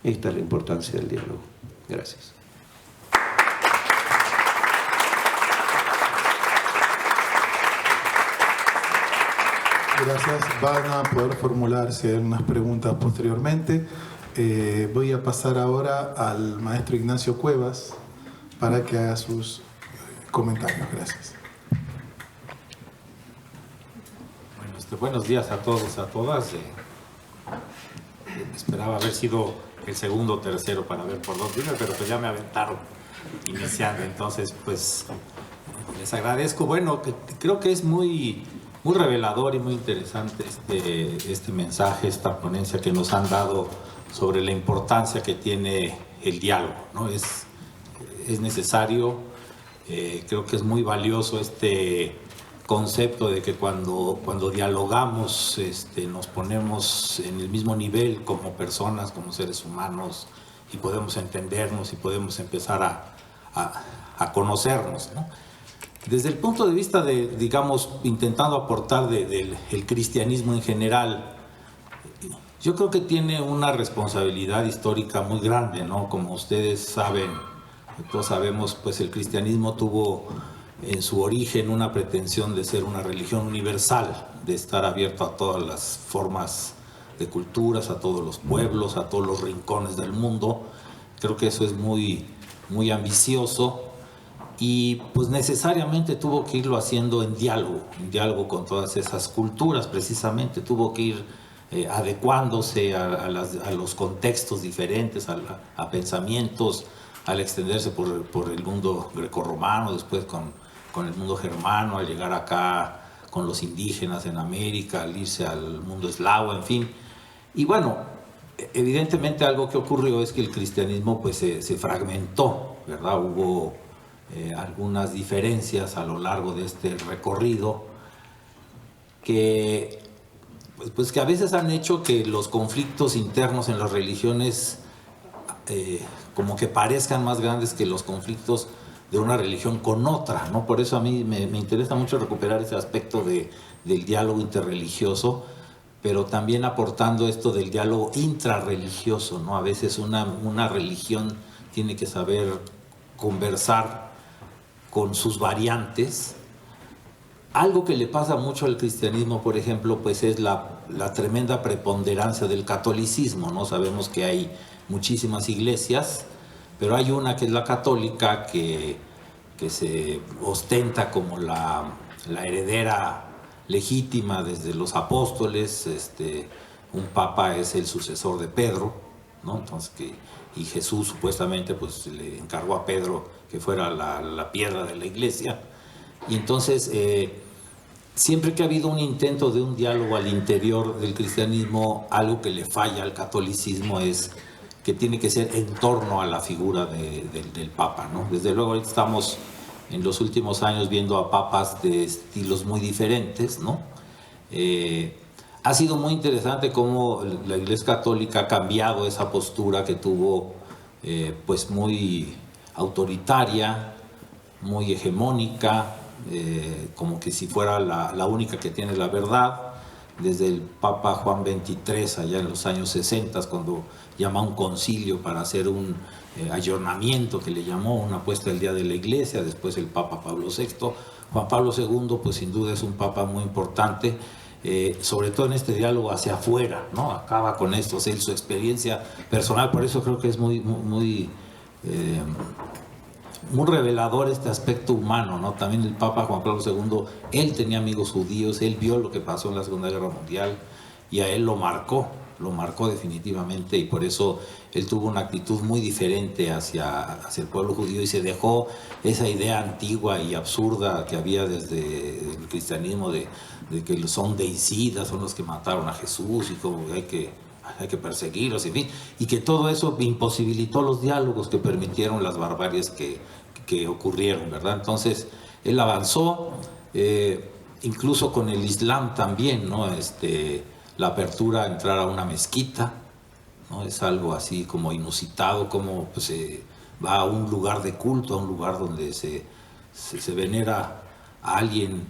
Esta es la importancia del diálogo. Gracias. Gracias. Van a poder formularse unas preguntas posteriormente. Voy a pasar ahora al maestro Ignacio Cuevas para que haga sus comentarios. Gracias. Bueno, buenos días a todos, a todas. Esperaba haber sido el segundo o tercero para ver por dónde iba, pero pues ya me aventaron iniciando. Entonces, pues les agradezco. Bueno, creo que es muy revelador y muy interesante este mensaje, esta ponencia que nos han dado sobre la importancia que tiene el diálogo, ¿no? Es necesario, creo que es muy valioso este concepto de que cuando dialogamos nos ponemos en el mismo nivel como personas, como seres humanos, y podemos entendernos y podemos empezar a conocernos, ¿no? Desde el punto de vista de, digamos, intentando aportar del el cristianismo en general, yo creo que tiene una responsabilidad histórica muy grande, ¿no? Como ustedes saben, todos sabemos, pues el cristianismo tuvo en su origen una pretensión de ser una religión universal, de estar abierto a todas las formas de culturas, a todos los pueblos, a todos los rincones del mundo. Creo que eso es muy, muy ambicioso y pues necesariamente tuvo que irlo haciendo en diálogo con todas esas culturas, precisamente tuvo que ir adecuándose a los contextos diferentes, a pensamientos, al extenderse por el mundo grecorromano, después con el mundo germano, al llegar acá con los indígenas en América, al irse al mundo eslavo, en fin. Y bueno, evidentemente algo que ocurrió es que el cristianismo pues se fragmentó, ¿verdad? Hubo algunas diferencias a lo largo de este recorrido que pues que a veces han hecho que los conflictos internos en las religiones como que parezcan más grandes que los conflictos de una religión con otra, ¿no? Por eso a mí me interesa mucho recuperar ese aspecto del diálogo interreligioso, pero también aportando esto del diálogo intrarreligioso, ¿no? A veces una religión tiene que saber conversar con sus variantes. Algo que le pasa mucho al cristianismo, por ejemplo, pues es la tremenda preponderancia del catolicismo, ¿no? Sabemos que hay muchísimas iglesias, pero hay una que es la católica que se ostenta como la heredera legítima desde los apóstoles. Un papa es el sucesor de Pedro, ¿no? Entonces y Jesús supuestamente pues le encargó a Pedro que fuera la piedra de la iglesia. Y entonces siempre que ha habido un intento de un diálogo al interior del cristianismo, algo que le falla al catolicismo es que tiene que ser en torno a la figura del Papa, ¿no? Desde luego ahorita estamos en los últimos años viendo a papas de estilos muy diferentes, ¿no? Ha sido muy interesante cómo la Iglesia Católica ha cambiado esa postura que tuvo pues muy autoritaria, muy hegemónica, como que si fuera la única que tiene la verdad, desde el Papa Juan XXIII, allá en los años 60, cuando llama a un concilio para hacer un ayornamiento, que le llamó una puesta al día de la Iglesia, después el Papa Pablo VI. Juan Pablo II, pues sin duda es un Papa muy importante, sobre todo en este diálogo hacia afuera, ¿no? Acaba con esto, o sea, su experiencia personal, por eso creo que es muy revelador este aspecto humano, ¿no? También el Papa Juan Pablo II, él tenía amigos judíos, él vio lo que pasó en la Segunda Guerra Mundial y a él lo marcó definitivamente, y por eso él tuvo una actitud muy diferente hacia el pueblo judío y se dejó esa idea antigua y absurda que había desde el cristianismo de que son deicidas, son los que mataron a Jesús y como hay que perseguirlos, en fin, y que todo eso imposibilitó los diálogos que permitieron las barbaries que ocurrieron, ¿verdad? Entonces, él avanzó, incluso con el Islam también, ¿no? La apertura a entrar a una mezquita, ¿no? Es algo así como inusitado, como pues, se va a un lugar de culto, a un lugar donde se venera a alguien,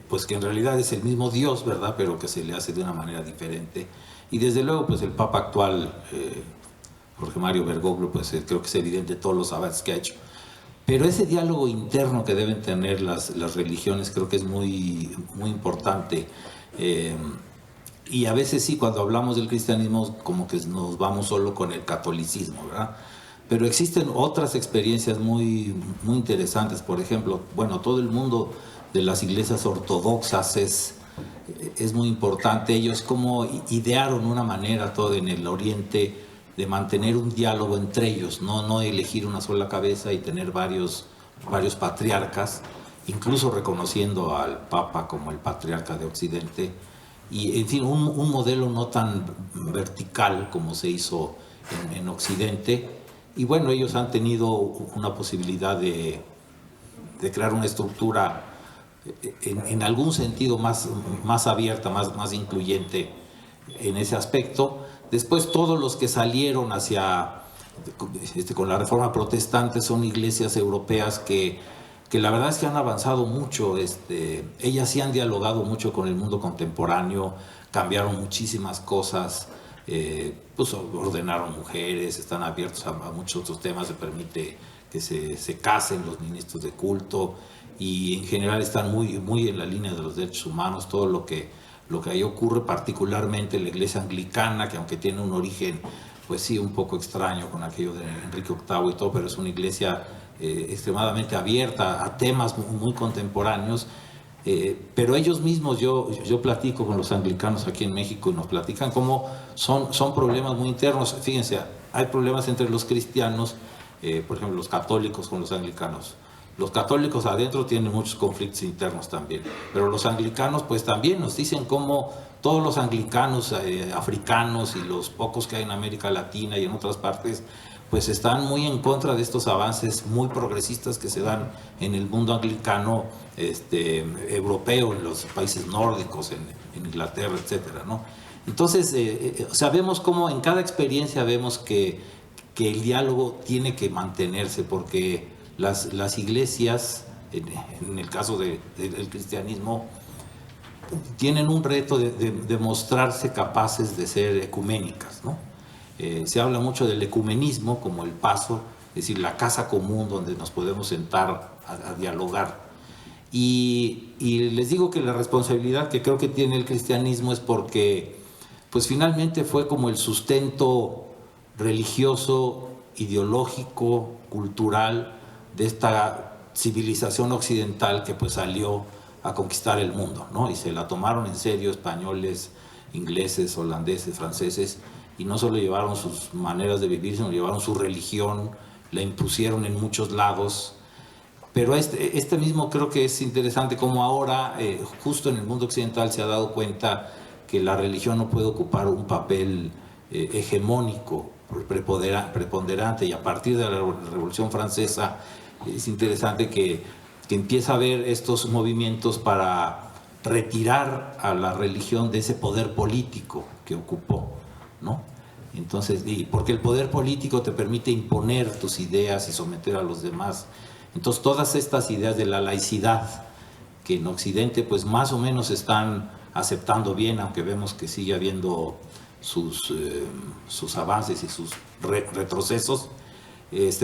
pues que en realidad es el mismo Dios, ¿verdad? Pero que se le hace de una manera diferente. Y desde luego, pues el Papa actual, Jorge Mario Bergoglio, pues creo que es evidente todos los avances que ha hecho. Pero ese diálogo interno que deben tener las religiones creo que es muy importante. Y a veces sí, cuando hablamos del cristianismo, como que nos vamos solo con el catolicismo, ¿verdad? Pero existen otras experiencias muy interesantes. Por ejemplo, bueno, todo el mundo de las iglesias ortodoxas es muy importante. Ellos como idearon una manera todo en el Oriente de mantener un diálogo entre ellos, no elegir una sola cabeza y tener varios patriarcas, incluso reconociendo al Papa como el patriarca de Occidente. Y en fin, un modelo no tan vertical como se hizo en Occidente. Y bueno, ellos han tenido una posibilidad de crear una estructura en algún sentido más abierta, más incluyente en ese aspecto. Después todos los que salieron con la Reforma Protestante son iglesias europeas que que la verdad es que han avanzado mucho. Ellas sí han dialogado mucho con el mundo contemporáneo, cambiaron muchísimas cosas, pues ordenaron mujeres, están abiertos a muchos otros temas, se permite que se casen los ministros de culto, y en general están muy en la línea de los derechos humanos. Todo lo que ahí ocurre, particularmente la iglesia anglicana, que aunque tiene un origen pues sí un poco extraño con aquello de Enrique VIII y todo, pero es una iglesia extremadamente abierta a temas muy contemporáneos. Pero ellos mismos, yo platico con los anglicanos aquí en México y nos platican cómo son problemas muy internos. Fíjense, hay problemas entre los cristianos, por ejemplo los católicos con los anglicanos. Los católicos adentro tienen muchos conflictos internos también, pero los anglicanos pues también nos dicen cómo todos los anglicanos africanos y los pocos que hay en América Latina y en otras partes pues están muy en contra de estos avances muy progresistas que se dan en el mundo anglicano europeo, en los países nórdicos, en Inglaterra, etcétera, ¿no? Entonces, sabemos cómo en cada experiencia vemos que el diálogo tiene que mantenerse, porque las iglesias, en el caso del cristianismo, tienen un reto de mostrarse capaces de ser ecuménicas, ¿no? Se habla mucho del ecumenismo como el paso, es decir, la casa común donde nos podemos sentar a dialogar. Y les digo que la responsabilidad que creo que tiene el cristianismo es porque, pues finalmente fue como el sustento religioso, ideológico, cultural de esta civilización occidental que pues salió a conquistar el mundo, ¿no? Y se la tomaron en serio españoles, ingleses, holandeses, franceses, y no solo llevaron sus maneras de vivir, sino llevaron su religión, la impusieron en muchos lados. Pero este mismo creo que es interesante como ahora, justo en el mundo occidental, se ha dado cuenta que la religión no puede ocupar un papel hegemónico, preponderante, y a partir de la Revolución Francesa es interesante que empieza a haber estos movimientos para retirar a la religión de ese poder político que ocupó, ¿no? Entonces, porque el poder político te permite imponer tus ideas y someter a los demás. Entonces, todas estas ideas de la laicidad, que en Occidente pues más o menos están aceptando bien, aunque vemos que sigue habiendo sus avances y sus retrocesos,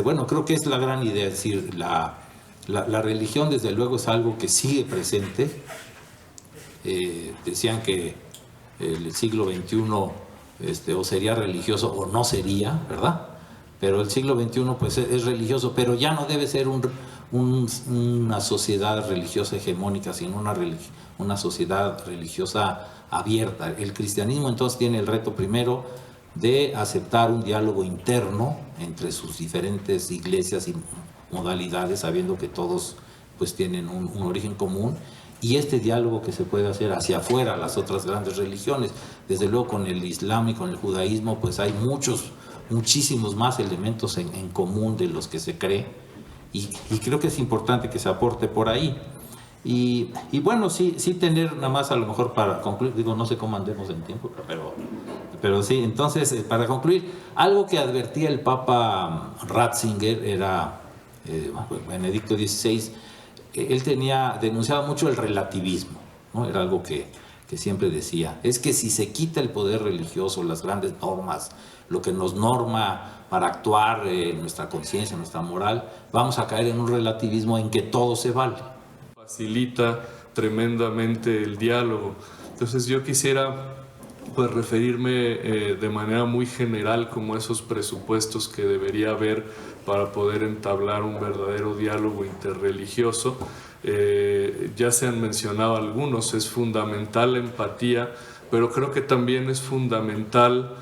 bueno, creo que es la gran idea. Es decir, la religión desde luego es algo que sigue presente. Decían que el siglo XXI o sería religioso o no sería, ¿verdad? Pero el siglo XXI pues es religioso, pero ya no debe ser una sociedad religiosa hegemónica, sino una sociedad religiosa abierta. El cristianismo entonces tiene el reto primero de aceptar un diálogo interno entre sus diferentes iglesias y modalidades, sabiendo que todos pues tienen un origen común, y este diálogo que se puede hacer hacia afuera, las otras grandes religiones. Desde luego con el Islam y con el judaísmo pues hay muchísimos más elementos en común de los que se cree, y creo que es importante que se aporte por ahí. Y bueno, sí tener nada más, a lo mejor para concluir, digo, no sé cómo andemos en tiempo, pero sí, entonces para concluir, algo que advertía el Papa Ratzinger era Benedicto XVI. Él denunciaba mucho el relativismo, ¿no? Era algo que siempre decía, es que si se quita el poder religioso, las grandes normas, lo que nos norma para actuar, nuestra conciencia, nuestra moral, vamos a caer en un relativismo en que todo se vale. Facilita tremendamente el diálogo. Entonces yo quisiera pues referirme de manera muy general como esos presupuestos que debería haber para poder entablar un verdadero diálogo interreligioso. Ya se han mencionado algunos. Es fundamental la empatía, pero creo que también es fundamental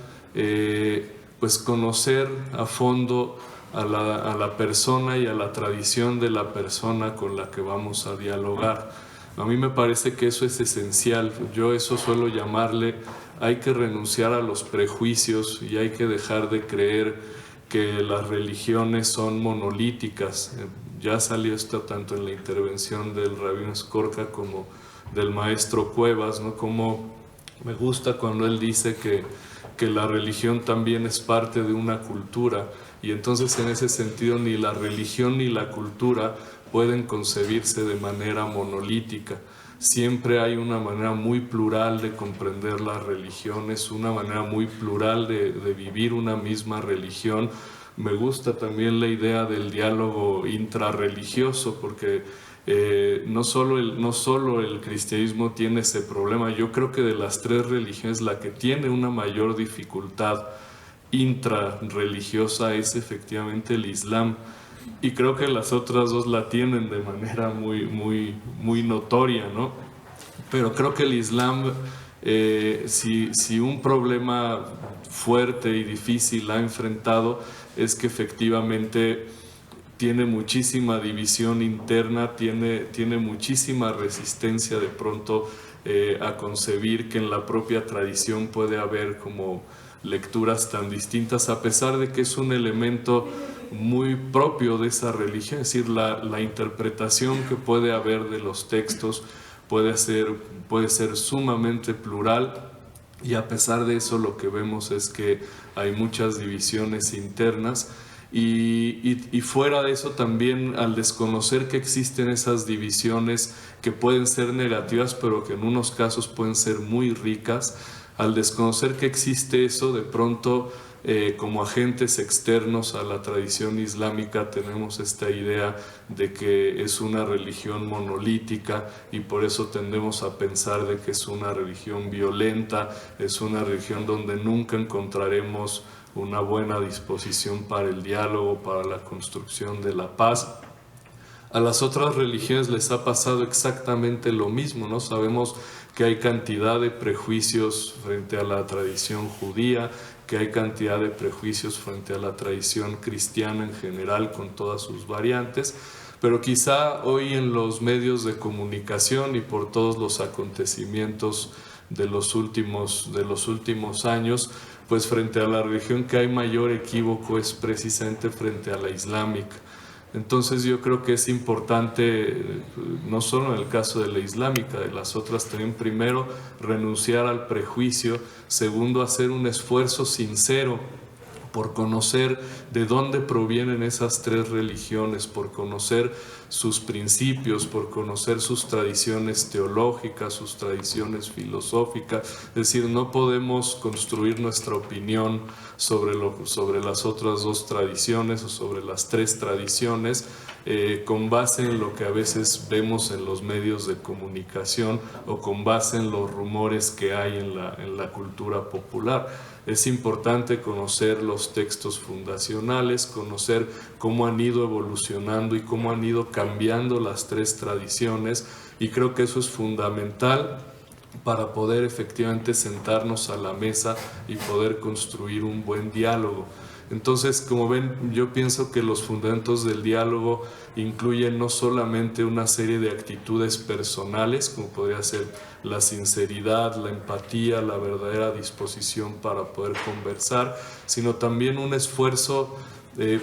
pues conocer a fondo a la persona y a la tradición de la persona con la que vamos a dialogar. A mí me parece que eso es esencial. Yo eso suelo llamarle, hay que renunciar a los prejuicios y hay que dejar de creer que las religiones son monolíticas. Ya salió esto tanto en la intervención del rabino Skorka como del maestro Cuevas, ¿no? Como me gusta cuando él dice que la religión también es parte de una cultura, y entonces en ese sentido ni la religión ni la cultura pueden concebirse de manera monolítica. Siempre hay una manera muy plural de comprender las religiones, una manera muy plural de vivir una misma religión. Me gusta también la idea del diálogo intrarreligioso, porque no solo el cristianismo tiene ese problema. Yo creo que de las tres religiones la que tiene una mayor dificultad intrarreligiosa es efectivamente el Islam, y creo que las otras dos la tienen de manera muy notoria, ¿no? Pero creo que el Islam, si un problema fuerte y difícil ha enfrentado, es que efectivamente tiene muchísima división interna, tiene muchísima resistencia de pronto a concebir que en la propia tradición puede haber como lecturas tan distintas, a pesar de que es un elemento muy propio de esa religión. Es decir, la interpretación que puede haber de los textos puede ser sumamente plural, y a pesar de eso lo que vemos es que hay muchas divisiones internas. Y fuera de eso también, al desconocer que existen esas divisiones que pueden ser negativas, pero que en unos casos pueden ser muy ricas, al desconocer que existe eso, de pronto como agentes externos a la tradición islámica tenemos esta idea de que es una religión monolítica, y por eso tendemos a pensar de que es una religión violenta, es una religión donde nunca encontraremos una buena disposición para el diálogo, para la construcción de la paz. A las otras religiones les ha pasado exactamente lo mismo, ¿no? Sabemos que hay cantidad de prejuicios frente a la tradición judía, que hay cantidad de prejuicios frente a la tradición cristiana en general con todas sus variantes, pero quizá hoy en los medios de comunicación y por todos los acontecimientos de los últimos años, pues frente a la religión que hay mayor equívoco es precisamente frente a la islámica. Entonces yo creo que es importante, no solo en el caso de la islámica, de las otras también, primero renunciar al prejuicio, segundo hacer un esfuerzo sincero por conocer de dónde provienen esas tres religiones, por conocer sus principios, por conocer sus tradiciones teológicas, sus tradiciones filosóficas. Es decir, no podemos construir nuestra opinión sobre las otras dos tradiciones o sobre las tres tradiciones con base en lo que a veces vemos en los medios de comunicación o con base en los rumores que hay en la cultura popular. Es importante conocer los textos fundacionales, conocer cómo han ido evolucionando y cómo han ido cambiando las tres tradiciones, y creo que eso es fundamental para poder efectivamente sentarnos a la mesa y poder construir un buen diálogo. Entonces, como ven, yo pienso que los fundamentos del diálogo incluyen no solamente una serie de actitudes personales, como podría ser la sinceridad, la empatía, la verdadera disposición para poder conversar, sino también un esfuerzo,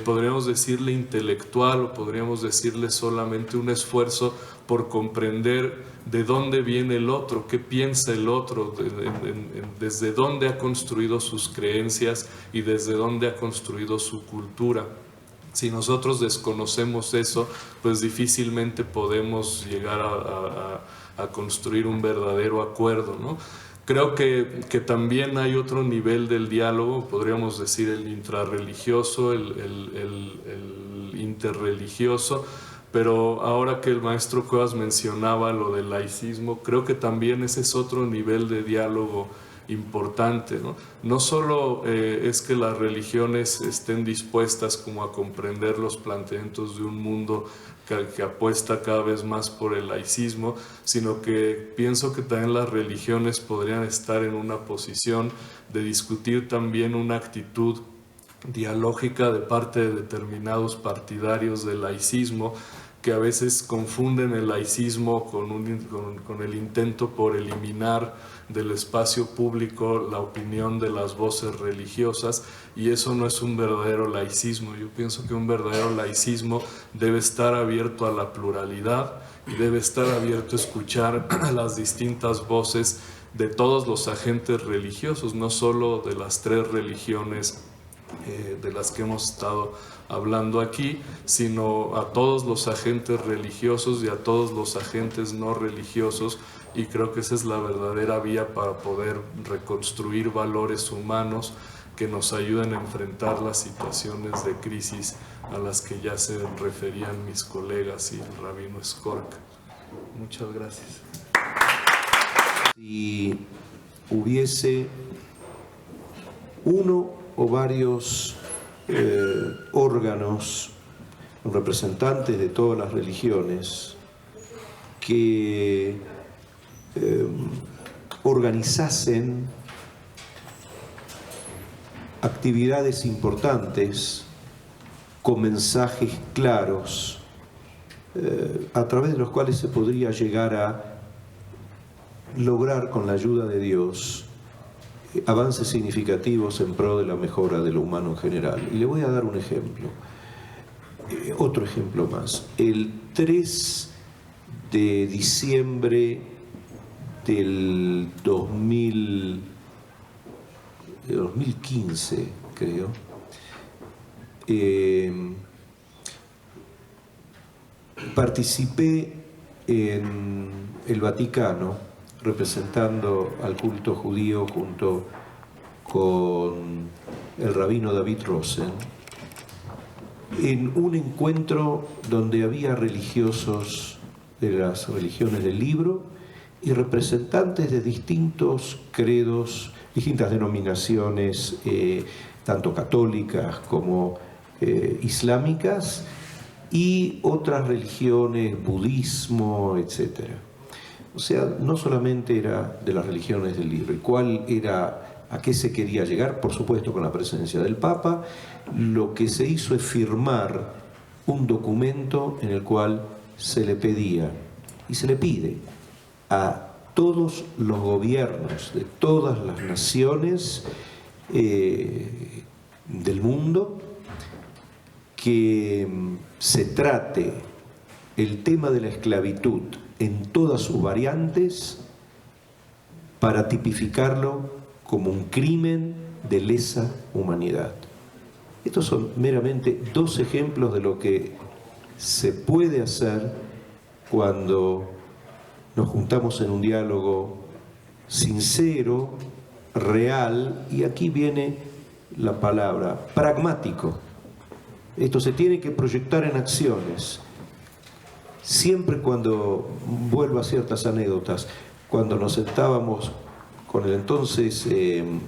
podríamos decirle intelectual, o podríamos decirle solamente un esfuerzo por comprender de dónde viene el otro, qué piensa el otro, desde dónde ha construido sus creencias y desde dónde ha construido su cultura. Si nosotros desconocemos eso, pues difícilmente podemos llegar a construir un verdadero acuerdo, ¿no? Creo que también hay otro nivel del diálogo, podríamos decir el intrarreligioso, el interreligioso, pero ahora que el maestro Cuevas mencionaba lo del laicismo, creo que también ese es otro nivel de diálogo importante, ¿no? No solo es que las religiones estén dispuestas como a comprender los planteamientos de un mundo que apuesta cada vez más por el laicismo, sino que pienso que también las religiones podrían estar en una posición de discutir también una actitud dialógica de parte de determinados partidarios del laicismo, que a veces confunden el laicismo con el intento por eliminar del espacio público la opinión de las voces religiosas, y eso no es un verdadero laicismo. Yo pienso que un verdadero laicismo debe estar abierto a la pluralidad y debe estar abierto a escuchar las distintas voces de todos los agentes religiosos, no solo de las tres religiones de las que hemos estado hablando aquí, sino a todos los agentes religiosos y a todos los agentes no religiosos, y creo que esa es la verdadera vía para poder reconstruir valores humanos que nos ayuden a enfrentar las situaciones de crisis a las que ya se referían mis colegas y el rabino Skorka. Muchas gracias. Si hubiese uno o varios órganos, representantes de todas las religiones, que organizasen actividades importantes con mensajes claros, a través de los cuales se podría llegar a lograr, con la ayuda de Dios, avances significativos en pro de la mejora de lo humano en general. Y le voy a dar un ejemplo, otro ejemplo más. El 3 de diciembre del 2015, creo, participé en el Vaticano representando al culto judío junto con el rabino David Rosen en un encuentro donde había religiosos de las religiones del libro y representantes de distintos credos, distintas denominaciones, tanto católicas como islámicas, y otras religiones, budismo, etc. O sea, no solamente era de las religiones del libro. ¿Y cuál era, a qué se quería llegar? Por supuesto, con la presencia del Papa. Lo que se hizo es firmar un documento en el cual se le pedía y se le pide a todos los gobiernos de todas las naciones del mundo que se trate el tema de la esclavitud en todas sus variantes para tipificarlo como un crimen de lesa humanidad. Estos son meramente dos ejemplos de lo que se puede hacer cuando nos juntamos en un diálogo sincero, real, y aquí viene la palabra, pragmático. Esto se tiene que proyectar en acciones. Siempre cuando vuelvo a ciertas anécdotas, cuando nos sentábamos con el entonces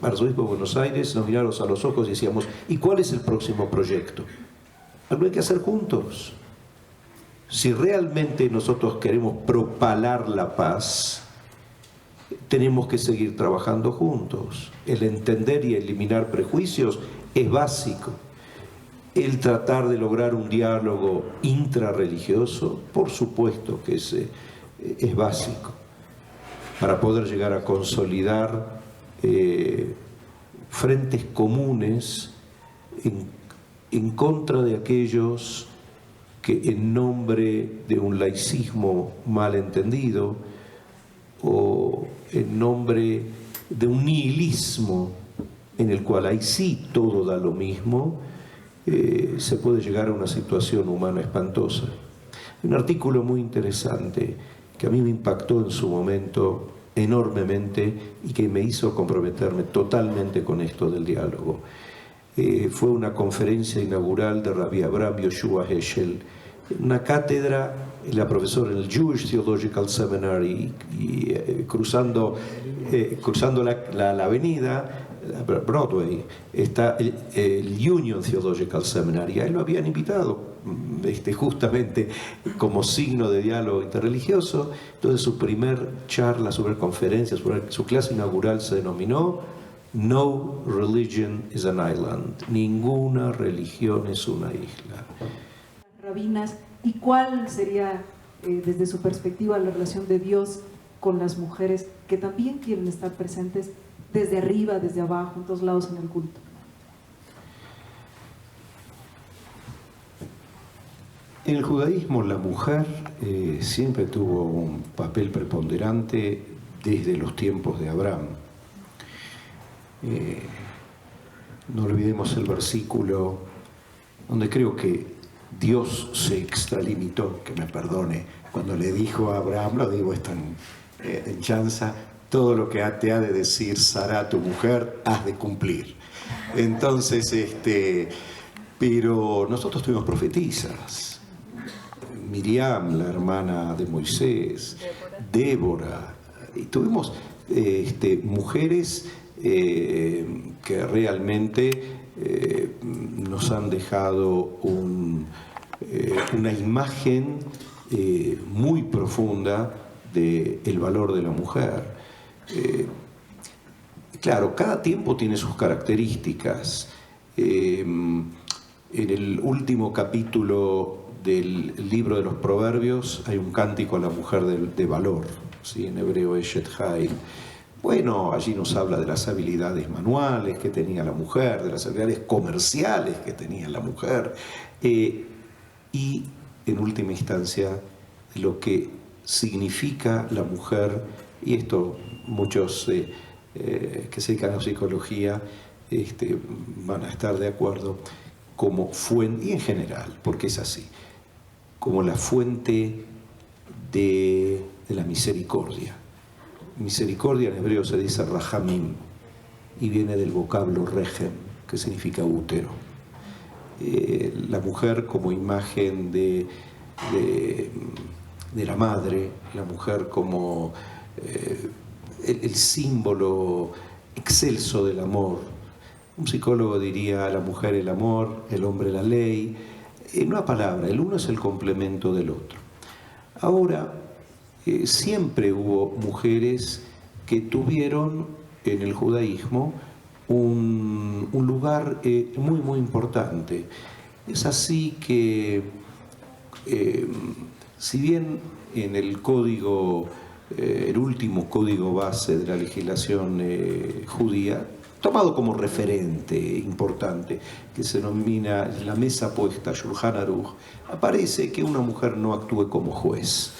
arzobispo de Buenos Aires, nos mirábamos a los ojos y decíamos, ¿y cuál es el próximo proyecto? Algo hay que hacer juntos. Si realmente nosotros queremos propalar la paz, tenemos que seguir trabajando juntos. El entender y eliminar prejuicios es básico. El tratar de lograr un diálogo intrarreligioso, por supuesto que es básico, para poder llegar a consolidar frentes comunes en contra de aquellos que en nombre de un laicismo mal entendido o en nombre de un nihilismo en el cual ahí sí todo da lo mismo, se puede llegar a una situación humana espantosa. Un artículo muy interesante que a mí me impactó en su momento enormemente y que me hizo comprometerme totalmente con esto del diálogo. Fue una conferencia inaugural de Rabbi Abraham Yoshua Heschel, una cátedra, la profesora en el Jewish Theological Seminary, cruzando la avenida Broadway está el Union Theological Seminary. A él lo habían invitado justamente como signo de diálogo interreligioso. Entonces su primer charla, su primer conferencia, su clase inaugural se denominó No Religion is an Island. Ninguna religión es una isla. Rabinas, ¿y cuál sería desde su perspectiva la relación de Dios con las mujeres que también quieren estar presentes desde arriba, desde abajo, en todos lados en el culto? En el judaísmo la mujer siempre tuvo un papel preponderante desde los tiempos de Abraham. No olvidemos el versículo donde creo que Dios se extralimitó, que me perdone, cuando le dijo a Abraham, lo digo esto en chanza, todo lo que te ha de decir Sara, tu mujer, has de cumplir. Entonces, pero nosotros tuvimos profetisas. Miriam, la hermana de Moisés, Débora, y tuvimos mujeres que realmente nos han dejado una imagen muy profunda del valor de la mujer. Claro, cada tiempo tiene sus características. En el último capítulo del libro de los Proverbios hay un cántico a la mujer de valor, ¿sí? En hebreo Eshet Hayil. Bueno, allí nos habla de las habilidades manuales que tenía la mujer, de las habilidades comerciales que tenía la mujer, y en última instancia lo que significa la mujer, y esto muchos que se dedican a la psicología van a estar de acuerdo, como fuente, y en general, porque es así, como la fuente de la misericordia. Misericordia en hebreo se dice rahamim y viene del vocablo regem, que significa útero. La mujer como imagen de la madre, la mujer como el símbolo excelso del amor. Un psicólogo diría: la mujer el amor, el hombre la ley. En una palabra, el uno es el complemento del otro. Ahora, siempre hubo mujeres que tuvieron en el judaísmo un lugar muy, muy importante. Es así que, si bien en el código, el último código base de la legislación judía, tomado como referente importante, que se denomina la mesa puesta, Shulchan Aruch, aparece que una mujer no actúe como juez.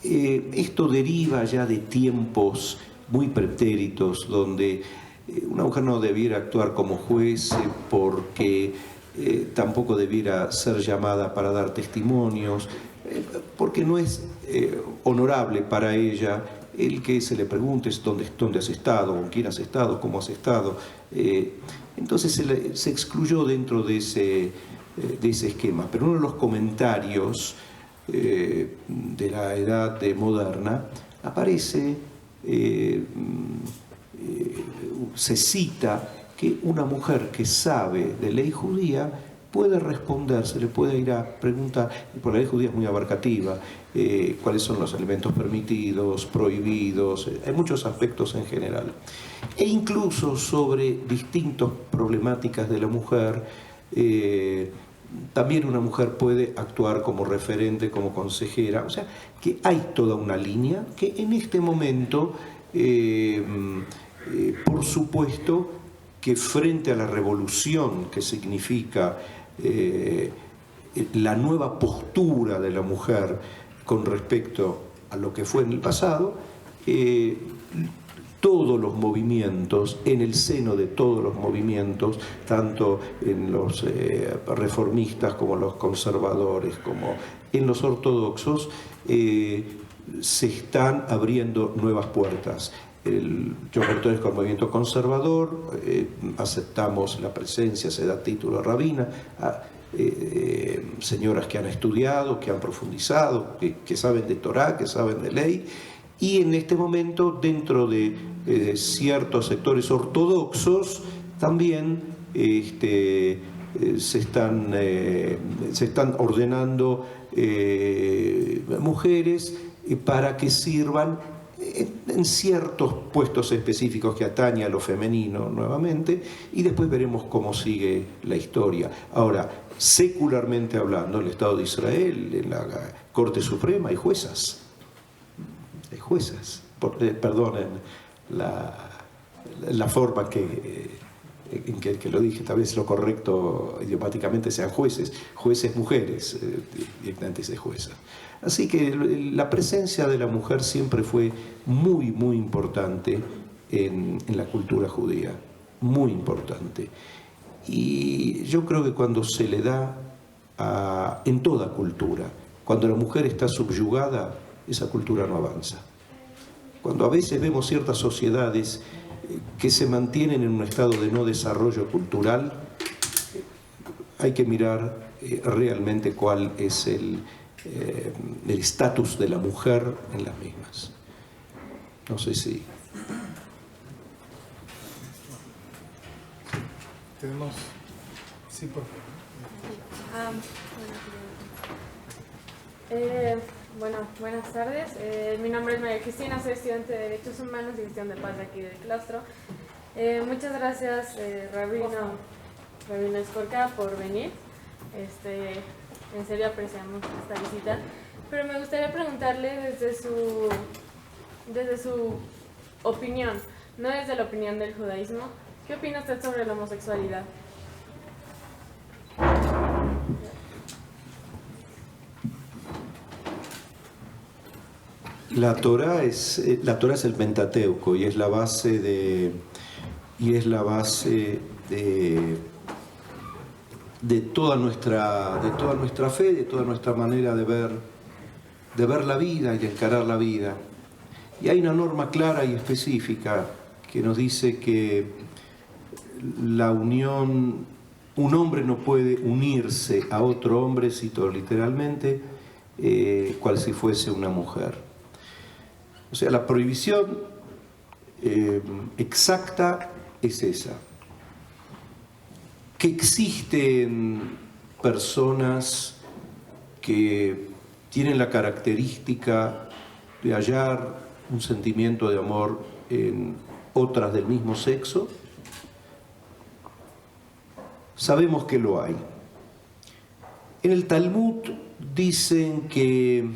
Esto deriva ya de tiempos muy pretéritos, donde una mujer no debiera actuar como juez porque tampoco debiera ser llamada para dar testimonios, porque no es honorable para ella el que se le pregunte dónde has estado, con quién has estado, cómo has estado. Entonces se excluyó dentro de ese esquema. Pero uno de los comentarios de la edad moderna aparece, se cita que una mujer que sabe de ley judía puede responder, se le puede ir a preguntar, y por la ley judía es muy abarcativa, cuáles son los alimentos permitidos, prohibidos, hay muchos aspectos en general, e incluso sobre distintas problemáticas de la mujer. También una mujer puede actuar como referente, como consejera, o sea, que hay toda una línea que en este momento, por supuesto, que frente a la revolución que significa la nueva postura de la mujer con respecto a lo que fue en el pasado, todos los movimientos, en el seno de todos los movimientos, tanto en los reformistas como los conservadores, como en los ortodoxos, se están abriendo nuevas puertas. Yo pertenezco al movimiento conservador, aceptamos la presencia, se da título a rabina, a señoras que han estudiado, que han profundizado, que saben de Torá, que saben de ley, y en este momento dentro de ciertos sectores ortodoxos también se están ordenando mujeres para que sirvan en ciertos puestos específicos que atañe a lo femenino nuevamente, y después veremos cómo sigue la historia. Ahora, secularmente hablando, en el Estado de Israel, en la Corte Suprema, hay juezas. Hay juezas. Perdonen la forma en que lo dije, tal vez lo correcto idiomáticamente sean jueces mujeres, directamente dice jueza. Así que la presencia de la mujer siempre fue muy, muy importante en la cultura judía, muy importante. Y yo creo que cuando se le da en toda cultura, cuando la mujer está subyugada, esa cultura no avanza. Cuando a veces vemos ciertas sociedades que se mantienen en un estado de no desarrollo cultural, hay que mirar realmente cuál es el estatus de la mujer en las mismas. No sé si... Tenemos... Sí, por favor. Bueno, buenas tardes. Mi nombre es María Cristina, soy estudiante de Derechos Humanos y Gestión de Paz de aquí del claustro. Muchas gracias, Rabino Escorca, por venir. En serio apreciamos esta visita. Pero me gustaría preguntarle desde su opinión, no desde la opinión del judaísmo, ¿qué opina usted sobre la homosexualidad? La Torá es el Pentateuco y es la base de toda nuestra fe, de toda nuestra manera de ver la vida y de encarar la vida. Y hay una norma clara y específica que nos dice que la unión, un hombre no puede unirse a otro hombre, cito literalmente, cual si fuese una mujer. O sea, la prohibición exacta es esa. Que existen personas que tienen la característica de hallar un sentimiento de amor en otras del mismo sexo, sabemos que lo hay. En el Talmud dicen que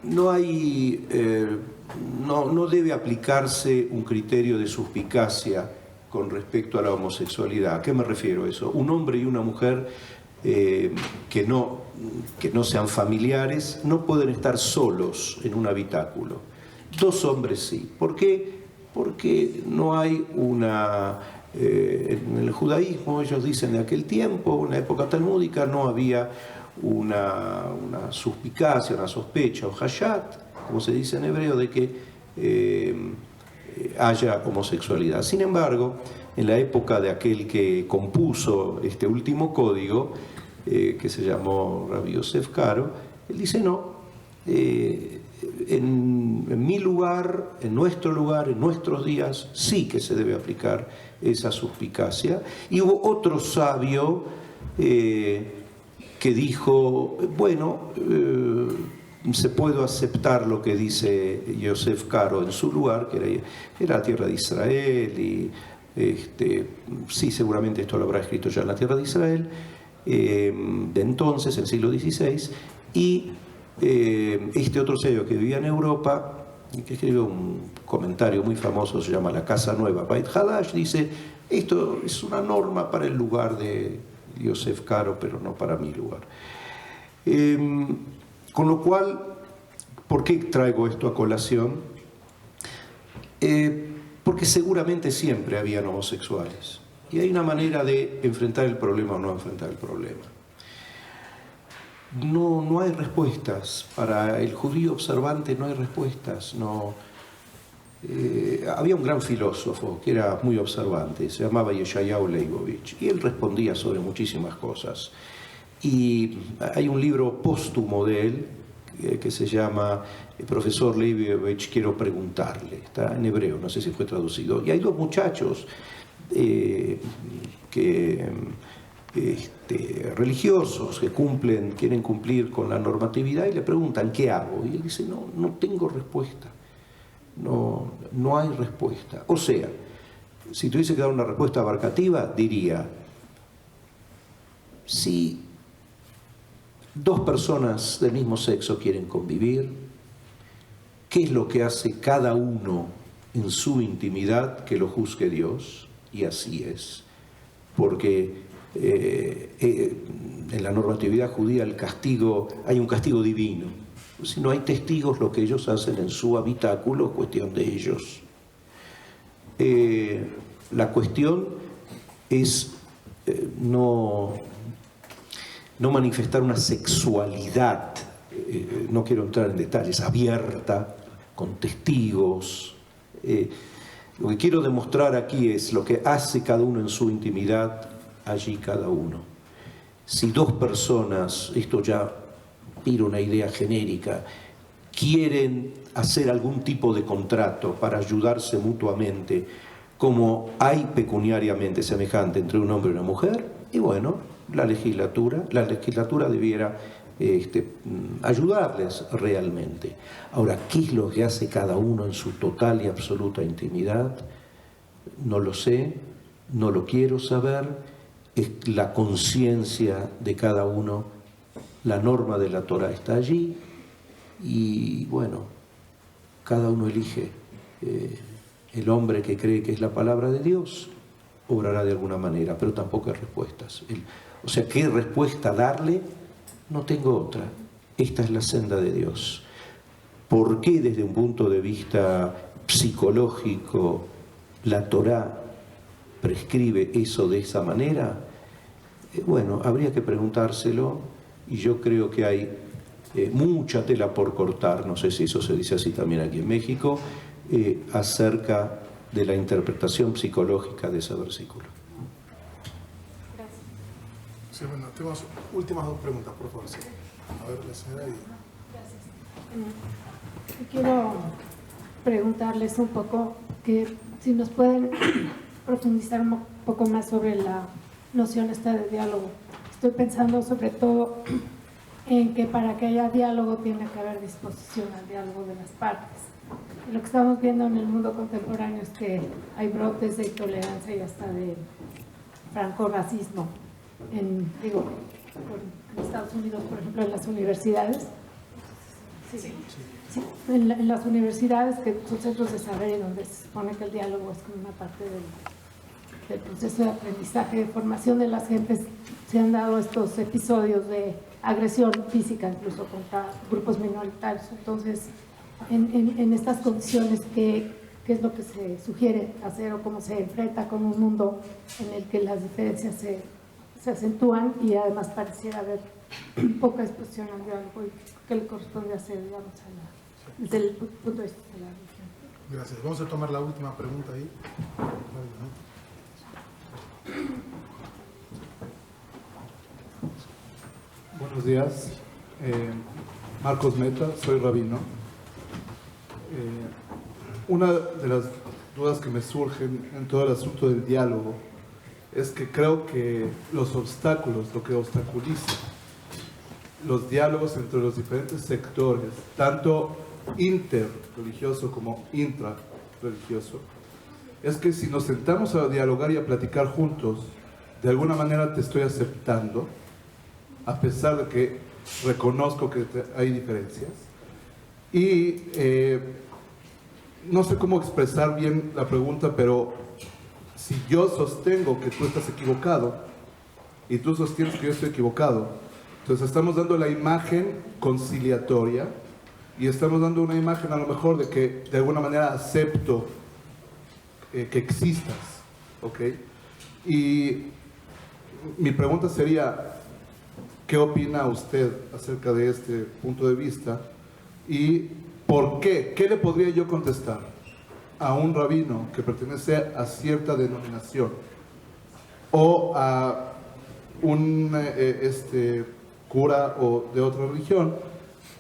no debe aplicarse un criterio de suspicacia con respecto a la homosexualidad. ¿A qué me refiero a eso? Un hombre y una mujer que no sean familiares no pueden estar solos en un habitáculo. Dos hombres sí. ¿Por qué? Porque no hay en el judaísmo, ellos dicen de aquel tiempo, en la época talmúdica, no había una suspicacia, una sospecha, o hayat, como se dice en hebreo, de que haya homosexualidad. Sin embargo, en la época de aquel que compuso este último código, que se llamó Rabbi Yosef Karo, él dice no, en mi lugar, en nuestro lugar, en nuestros días, sí que se debe aplicar esa suspicacia. Y hubo otro sabio que dijo, bueno, se puede aceptar lo que dice Yosef Karo en su lugar, que era la tierra de Israel, y sí, seguramente esto lo habrá escrito ya en la tierra de Israel, de entonces, en el siglo XVI, y este otro sabio que vivía en Europa, que escribió un comentario muy famoso, se llama La Casa Nueva, Beit Hadash, dice, esto es una norma para el lugar de Yosef Karo, pero no para mi lugar. Con lo cual, ¿por qué traigo esto a colación? Porque seguramente siempre habían homosexuales. Y hay una manera de enfrentar el problema o no enfrentar el problema. No hay respuestas. Para el judío observante no hay respuestas. Había un gran filósofo que era muy observante, se llamaba Yeshayahu Leibovich, y él respondía sobre muchísimas cosas. Y hay un libro póstumo de él que se llama Profesor Leibovich, quiero preguntarle. Está en hebreo, no sé si fue traducido. Y hay dos muchachos religiosos que quieren cumplir con la normatividad y le preguntan, ¿qué hago? Y él dice, no tengo respuesta. No hay respuesta. O sea, si tuviese que dar una respuesta abarcativa, diría, si dos personas del mismo sexo quieren convivir, ¿qué es lo que hace cada uno en su intimidad que lo juzgue Dios? Y así es. Porque en la normatividad judía hay un castigo divino. Si no hay testigos, lo que ellos hacen en su habitáculo es cuestión de ellos. La cuestión es no manifestar una sexualidad, no quiero entrar en detalles, abierta, con testigos. Lo que quiero demostrar aquí es lo que hace cada uno en su intimidad, allí cada uno. Si dos personas, esto ya tira una idea genérica, quieren hacer algún tipo de contrato para ayudarse mutuamente, como hay pecuniariamente semejante entre un hombre y una mujer, y bueno, la legislatura debiera ayudarles realmente. Ahora, ¿qué es lo que hace cada uno en su total y absoluta intimidad? No lo sé, no lo quiero saber, es la conciencia de cada uno, la norma de la Torá está allí, y bueno, cada uno elige. El hombre que cree que es la palabra de Dios obrará de alguna manera, pero tampoco hay respuestas. O sea, ¿qué respuesta darle? No tengo otra. Esta es la senda de Dios. ¿Por qué desde un punto de vista psicológico la Torá prescribe eso de esa manera? Bueno, habría que preguntárselo, y yo creo que hay mucha tela por cortar, no sé si eso se dice así también aquí en México, acerca de la interpretación psicológica de ese versículo. Gracias. Sí, bueno, tenemos últimas dos preguntas, por favor. Sí. A ver, la señora. Yo quiero preguntarles un poco, que si nos pueden profundizar un poco más sobre la noción esta de diálogo. Estoy pensando sobre todo en que para que haya diálogo tiene que haber disposición al diálogo de las partes. Y lo que estamos viendo en el mundo contemporáneo es que hay brotes de intolerancia y hasta de franco-racismo en Estados Unidos, por ejemplo, en las universidades. Sí. En las universidades, que son centros de saber y donde se supone que el diálogo es como una parte del proceso de aprendizaje, de formación de las gentes, se han dado estos episodios de agresión física, incluso contra grupos minoritarios. Entonces, en estas condiciones, ¿qué es lo que se sugiere hacer o cómo se enfrenta con un mundo en el que las diferencias se acentúan y además pareciera haber poca disposición al diálogo? ¿Y qué le corresponde hacer, digamos, desde el punto de vista de la religión? Gracias. Vamos a tomar la última pregunta ahí. Buenos días. Marcos Meta, soy rabino. Una de las dudas que me surgen en todo el asunto del diálogo es que creo que los obstáculos, lo que obstaculiza los diálogos entre los diferentes sectores, tanto interreligioso como intrarreligioso, es que si nos sentamos a dialogar y a platicar juntos, de alguna manera te estoy aceptando, a pesar de que reconozco que hay diferencias. Y no sé cómo expresar bien la pregunta, pero si yo sostengo que tú estás equivocado y tú sostienes que yo estoy equivocado, entonces estamos dando la imagen conciliatoria y estamos dando una imagen a lo mejor de que de alguna manera acepto que existas, ¿ok? Y mi pregunta sería, ¿qué opina usted acerca de este punto de vista? ¿Y por qué? ¿Qué le podría yo contestar a un rabino que pertenece a cierta denominación o a un cura o de otra religión?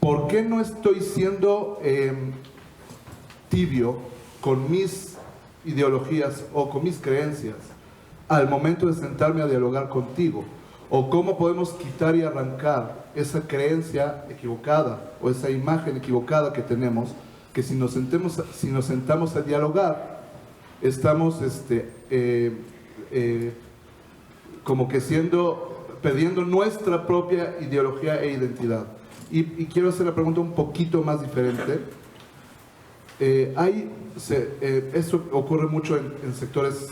¿Por qué no estoy siendo tibio con mis ideologías o con mis creencias al momento de sentarme a dialogar contigo? ¿O cómo podemos quitar y arrancar esa creencia equivocada o esa imagen equivocada que tenemos, que si nos sentamos a dialogar, estamos como que perdiendo nuestra propia ideología e identidad? Y quiero hacer la pregunta un poquito más diferente. Eso ocurre mucho en sectores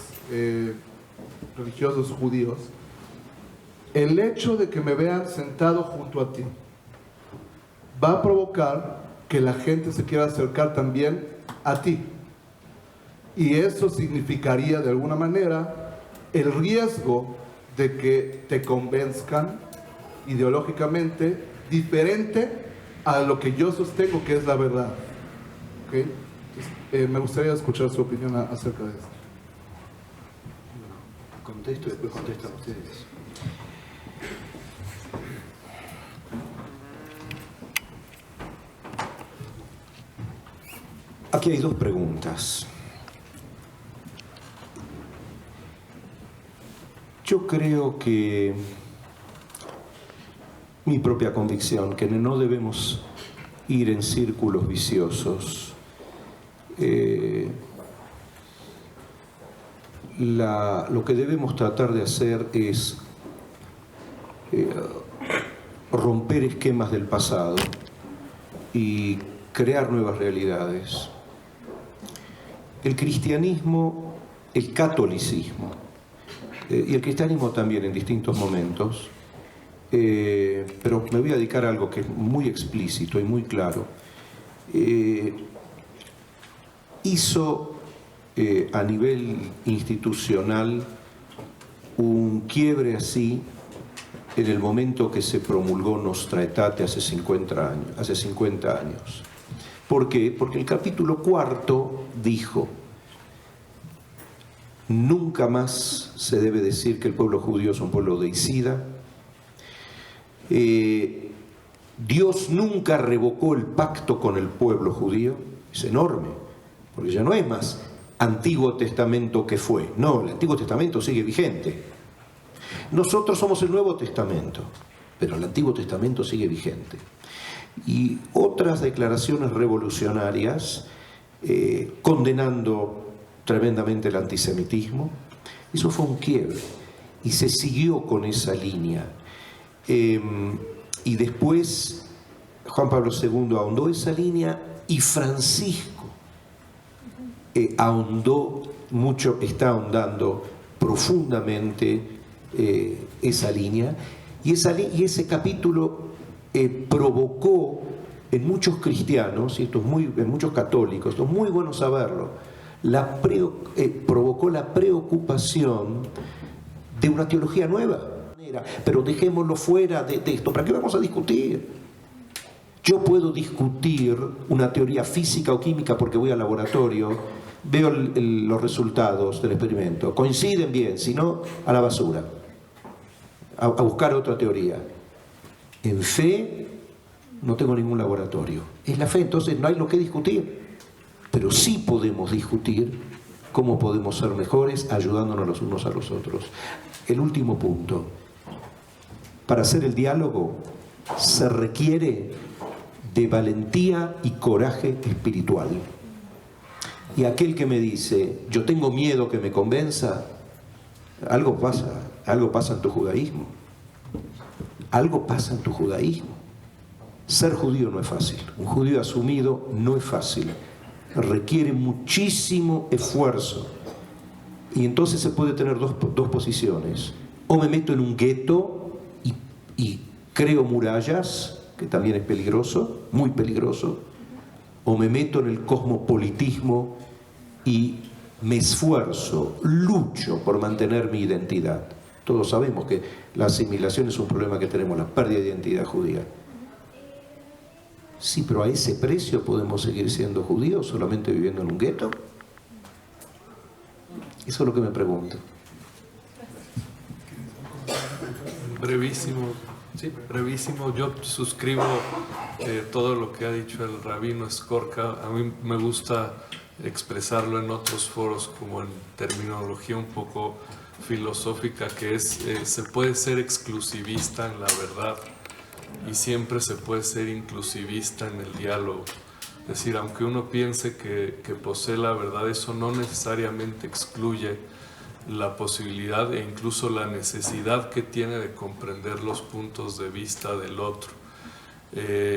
religiosos judíos. El hecho de que me vean sentado junto a ti va a provocar que la gente se quiera acercar también a ti. Y eso significaría de alguna manera el riesgo de que te convenzcan ideológicamente diferente a lo que yo sostengo que es la verdad. ¿Okay? Entonces, me gustaría escuchar su opinión acerca de esto. Contesto y después contestan ustedes. Aquí hay dos preguntas. Yo creo que mi propia convicción, que no debemos ir en círculos viciosos. Lo que debemos tratar de hacer es romper esquemas del pasado y crear nuevas realidades. El cristianismo, el catolicismo y el cristianismo también en distintos momentos, pero me voy a dedicar a algo que es muy explícito y muy claro, hizo a nivel institucional un quiebre así en el momento que se promulgó Nostra Aetate hace 50 años. ¿Por qué? Porque el capítulo 4 dijo: nunca más se debe decir que el pueblo judío es un pueblo deicida. Dios nunca revocó el pacto con el pueblo judío. Es enorme, porque ya no es más Antiguo Testamento que fue. No, el Antiguo Testamento sigue vigente. Nosotros somos el Nuevo Testamento, pero el Antiguo Testamento sigue vigente. Y otras declaraciones revolucionarias condenando tremendamente el antisemitismo. Eso fue un quiebre y se siguió con esa línea. Y después Juan Pablo II ahondó esa línea y Francisco ahondó mucho, está ahondando profundamente esa línea. Y ese capítulo provocó en muchos cristianos, y en muchos católicos, esto es muy bueno saberlo, provocó la preocupación de una teología nueva. Pero dejémoslo fuera de esto. ¿Para qué vamos a discutir? Yo puedo discutir una teoría física o química porque voy al laboratorio, veo los resultados del experimento, coinciden bien, si no, a la basura, a buscar otra teoría. En fe no tengo ningún laboratorio, es la fe, entonces no hay lo que discutir, pero sí podemos discutir cómo podemos ser mejores ayudándonos los unos a los otros. El último punto: para hacer el diálogo se requiere de valentía y coraje espiritual. Y aquel que me dice, yo tengo miedo que me convenza, algo pasa en tu judaísmo. Algo pasa en tu judaísmo. Ser judío no es fácil. Un judío asumido no es fácil. Requiere muchísimo esfuerzo. Y entonces se puede tener dos posiciones. O me meto en un gueto y creo murallas, que también es peligroso, muy peligroso, o me meto en el cosmopolitismo y me esfuerzo, lucho por mantener mi identidad. Todos sabemos que la asimilación es un problema que tenemos, la pérdida de identidad judía. Sí, pero a ese precio podemos seguir siendo judíos solamente viviendo en un gueto. Eso es lo que me pregunto. Brevísimo. Sí, brevísimo. Yo suscribo todo lo que ha dicho el rabino Skorka. A mí me gusta expresarlo en otros foros como en terminología un poco filosófica, que es se puede ser exclusivista en la verdad y siempre se puede ser inclusivista en el diálogo. Es decir, aunque uno piense que posee la verdad, eso no necesariamente excluye la posibilidad e incluso la necesidad que tiene de comprender los puntos de vista del otro.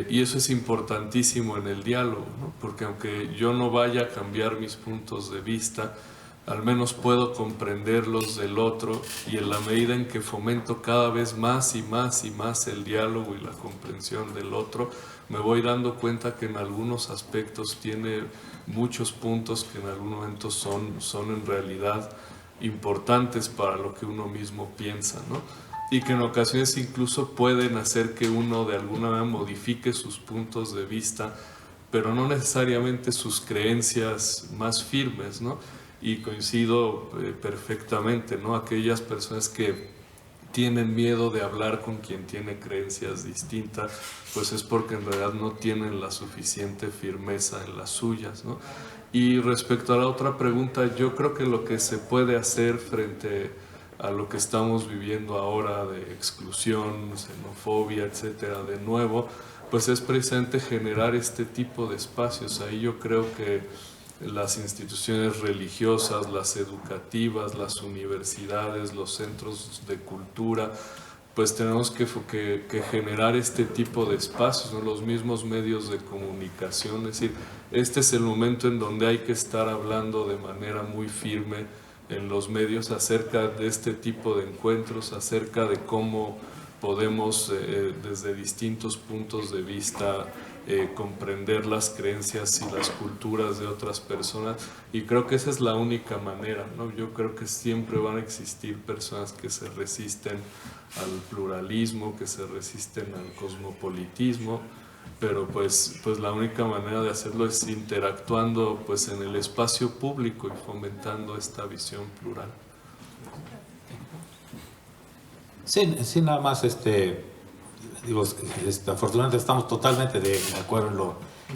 Y eso es importantísimo en el diálogo, ¿no? Porque aunque yo no vaya a cambiar mis puntos de vista, al menos puedo comprender los del otro, y en la medida en que fomento cada vez más y más y más el diálogo y la comprensión del otro, me voy dando cuenta que en algunos aspectos tiene muchos puntos que en algún momento son en realidad importantes para lo que uno mismo piensa, ¿no? Y que en ocasiones incluso pueden hacer que uno de alguna manera modifique sus puntos de vista, pero no necesariamente sus creencias más firmes, ¿no? Y coincido perfectamente, ¿no? Aquellas personas que tienen miedo de hablar con quien tiene creencias distintas, pues es porque en realidad no tienen la suficiente firmeza en las suyas, ¿no? Y respecto a la otra pregunta, yo creo que lo que se puede hacer frente a lo que estamos viviendo ahora de exclusión, xenofobia, etcétera, de nuevo, pues es precisamente generar este tipo de espacios. Ahí yo creo que las instituciones religiosas, las educativas, las universidades, los centros de cultura, pues tenemos que generar este tipo de espacios, ¿no? Los mismos medios de comunicación. Es decir, este es el momento en donde hay que estar hablando de manera muy firme en los medios acerca de este tipo de encuentros, acerca de cómo podemos desde distintos puntos de vista comprender las creencias y las culturas de otras personas, y creo que esa es la única manera, ¿no? Yo creo que siempre van a existir personas que se resisten al pluralismo, que se resisten al cosmopolitismo, pero pues la única manera de hacerlo es interactuando pues en el espacio público y fomentando esta visión plural. Sí, nada más, digo, afortunadamente estamos totalmente de acuerdo en lo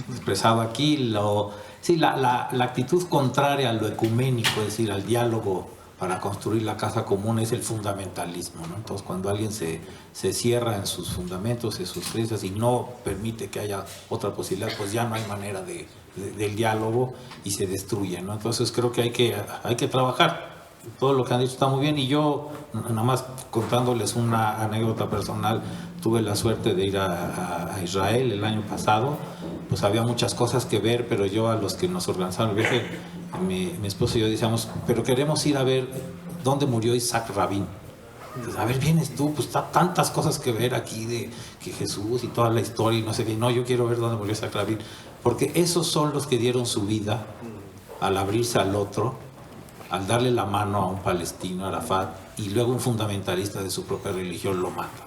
expresado aquí. La actitud contraria a lo ecuménico, es decir, al diálogo para construir la casa común, es el fundamentalismo, ¿no? Entonces, cuando alguien se cierra en sus fundamentos, en sus creencias y no permite que haya otra posibilidad, pues ya no hay manera del diálogo y se destruye, ¿no? Entonces, creo que hay que trabajar. Todo lo que han dicho está muy bien, y yo, nada más contándoles una anécdota personal, tuve la suerte de ir a Israel el año pasado. Pues había muchas cosas que ver, pero yo, a los que nos organizaron el viaje, mi esposo y yo decíamos, pero queremos ir a ver dónde murió Isaac Rabin. Entonces, a ver, vienes tú, pues está tantas cosas que ver aquí de que Jesús y toda la historia y no sé qué. No, yo quiero ver dónde murió Isaac Rabin, porque esos son los que dieron su vida al abrirse al otro, al darle la mano a un palestino, Arafat, y luego un fundamentalista de su propia religión lo mata.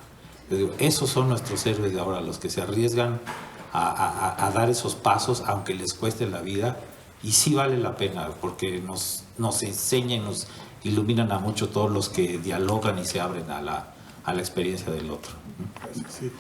Yo digo, esos son nuestros héroes de ahora, los que se arriesgan a dar esos pasos, aunque les cueste la vida, y sí vale la pena, porque nos enseñan, nos iluminan a mucho todos los que dialogan y se abren a la experiencia del otro. Sí.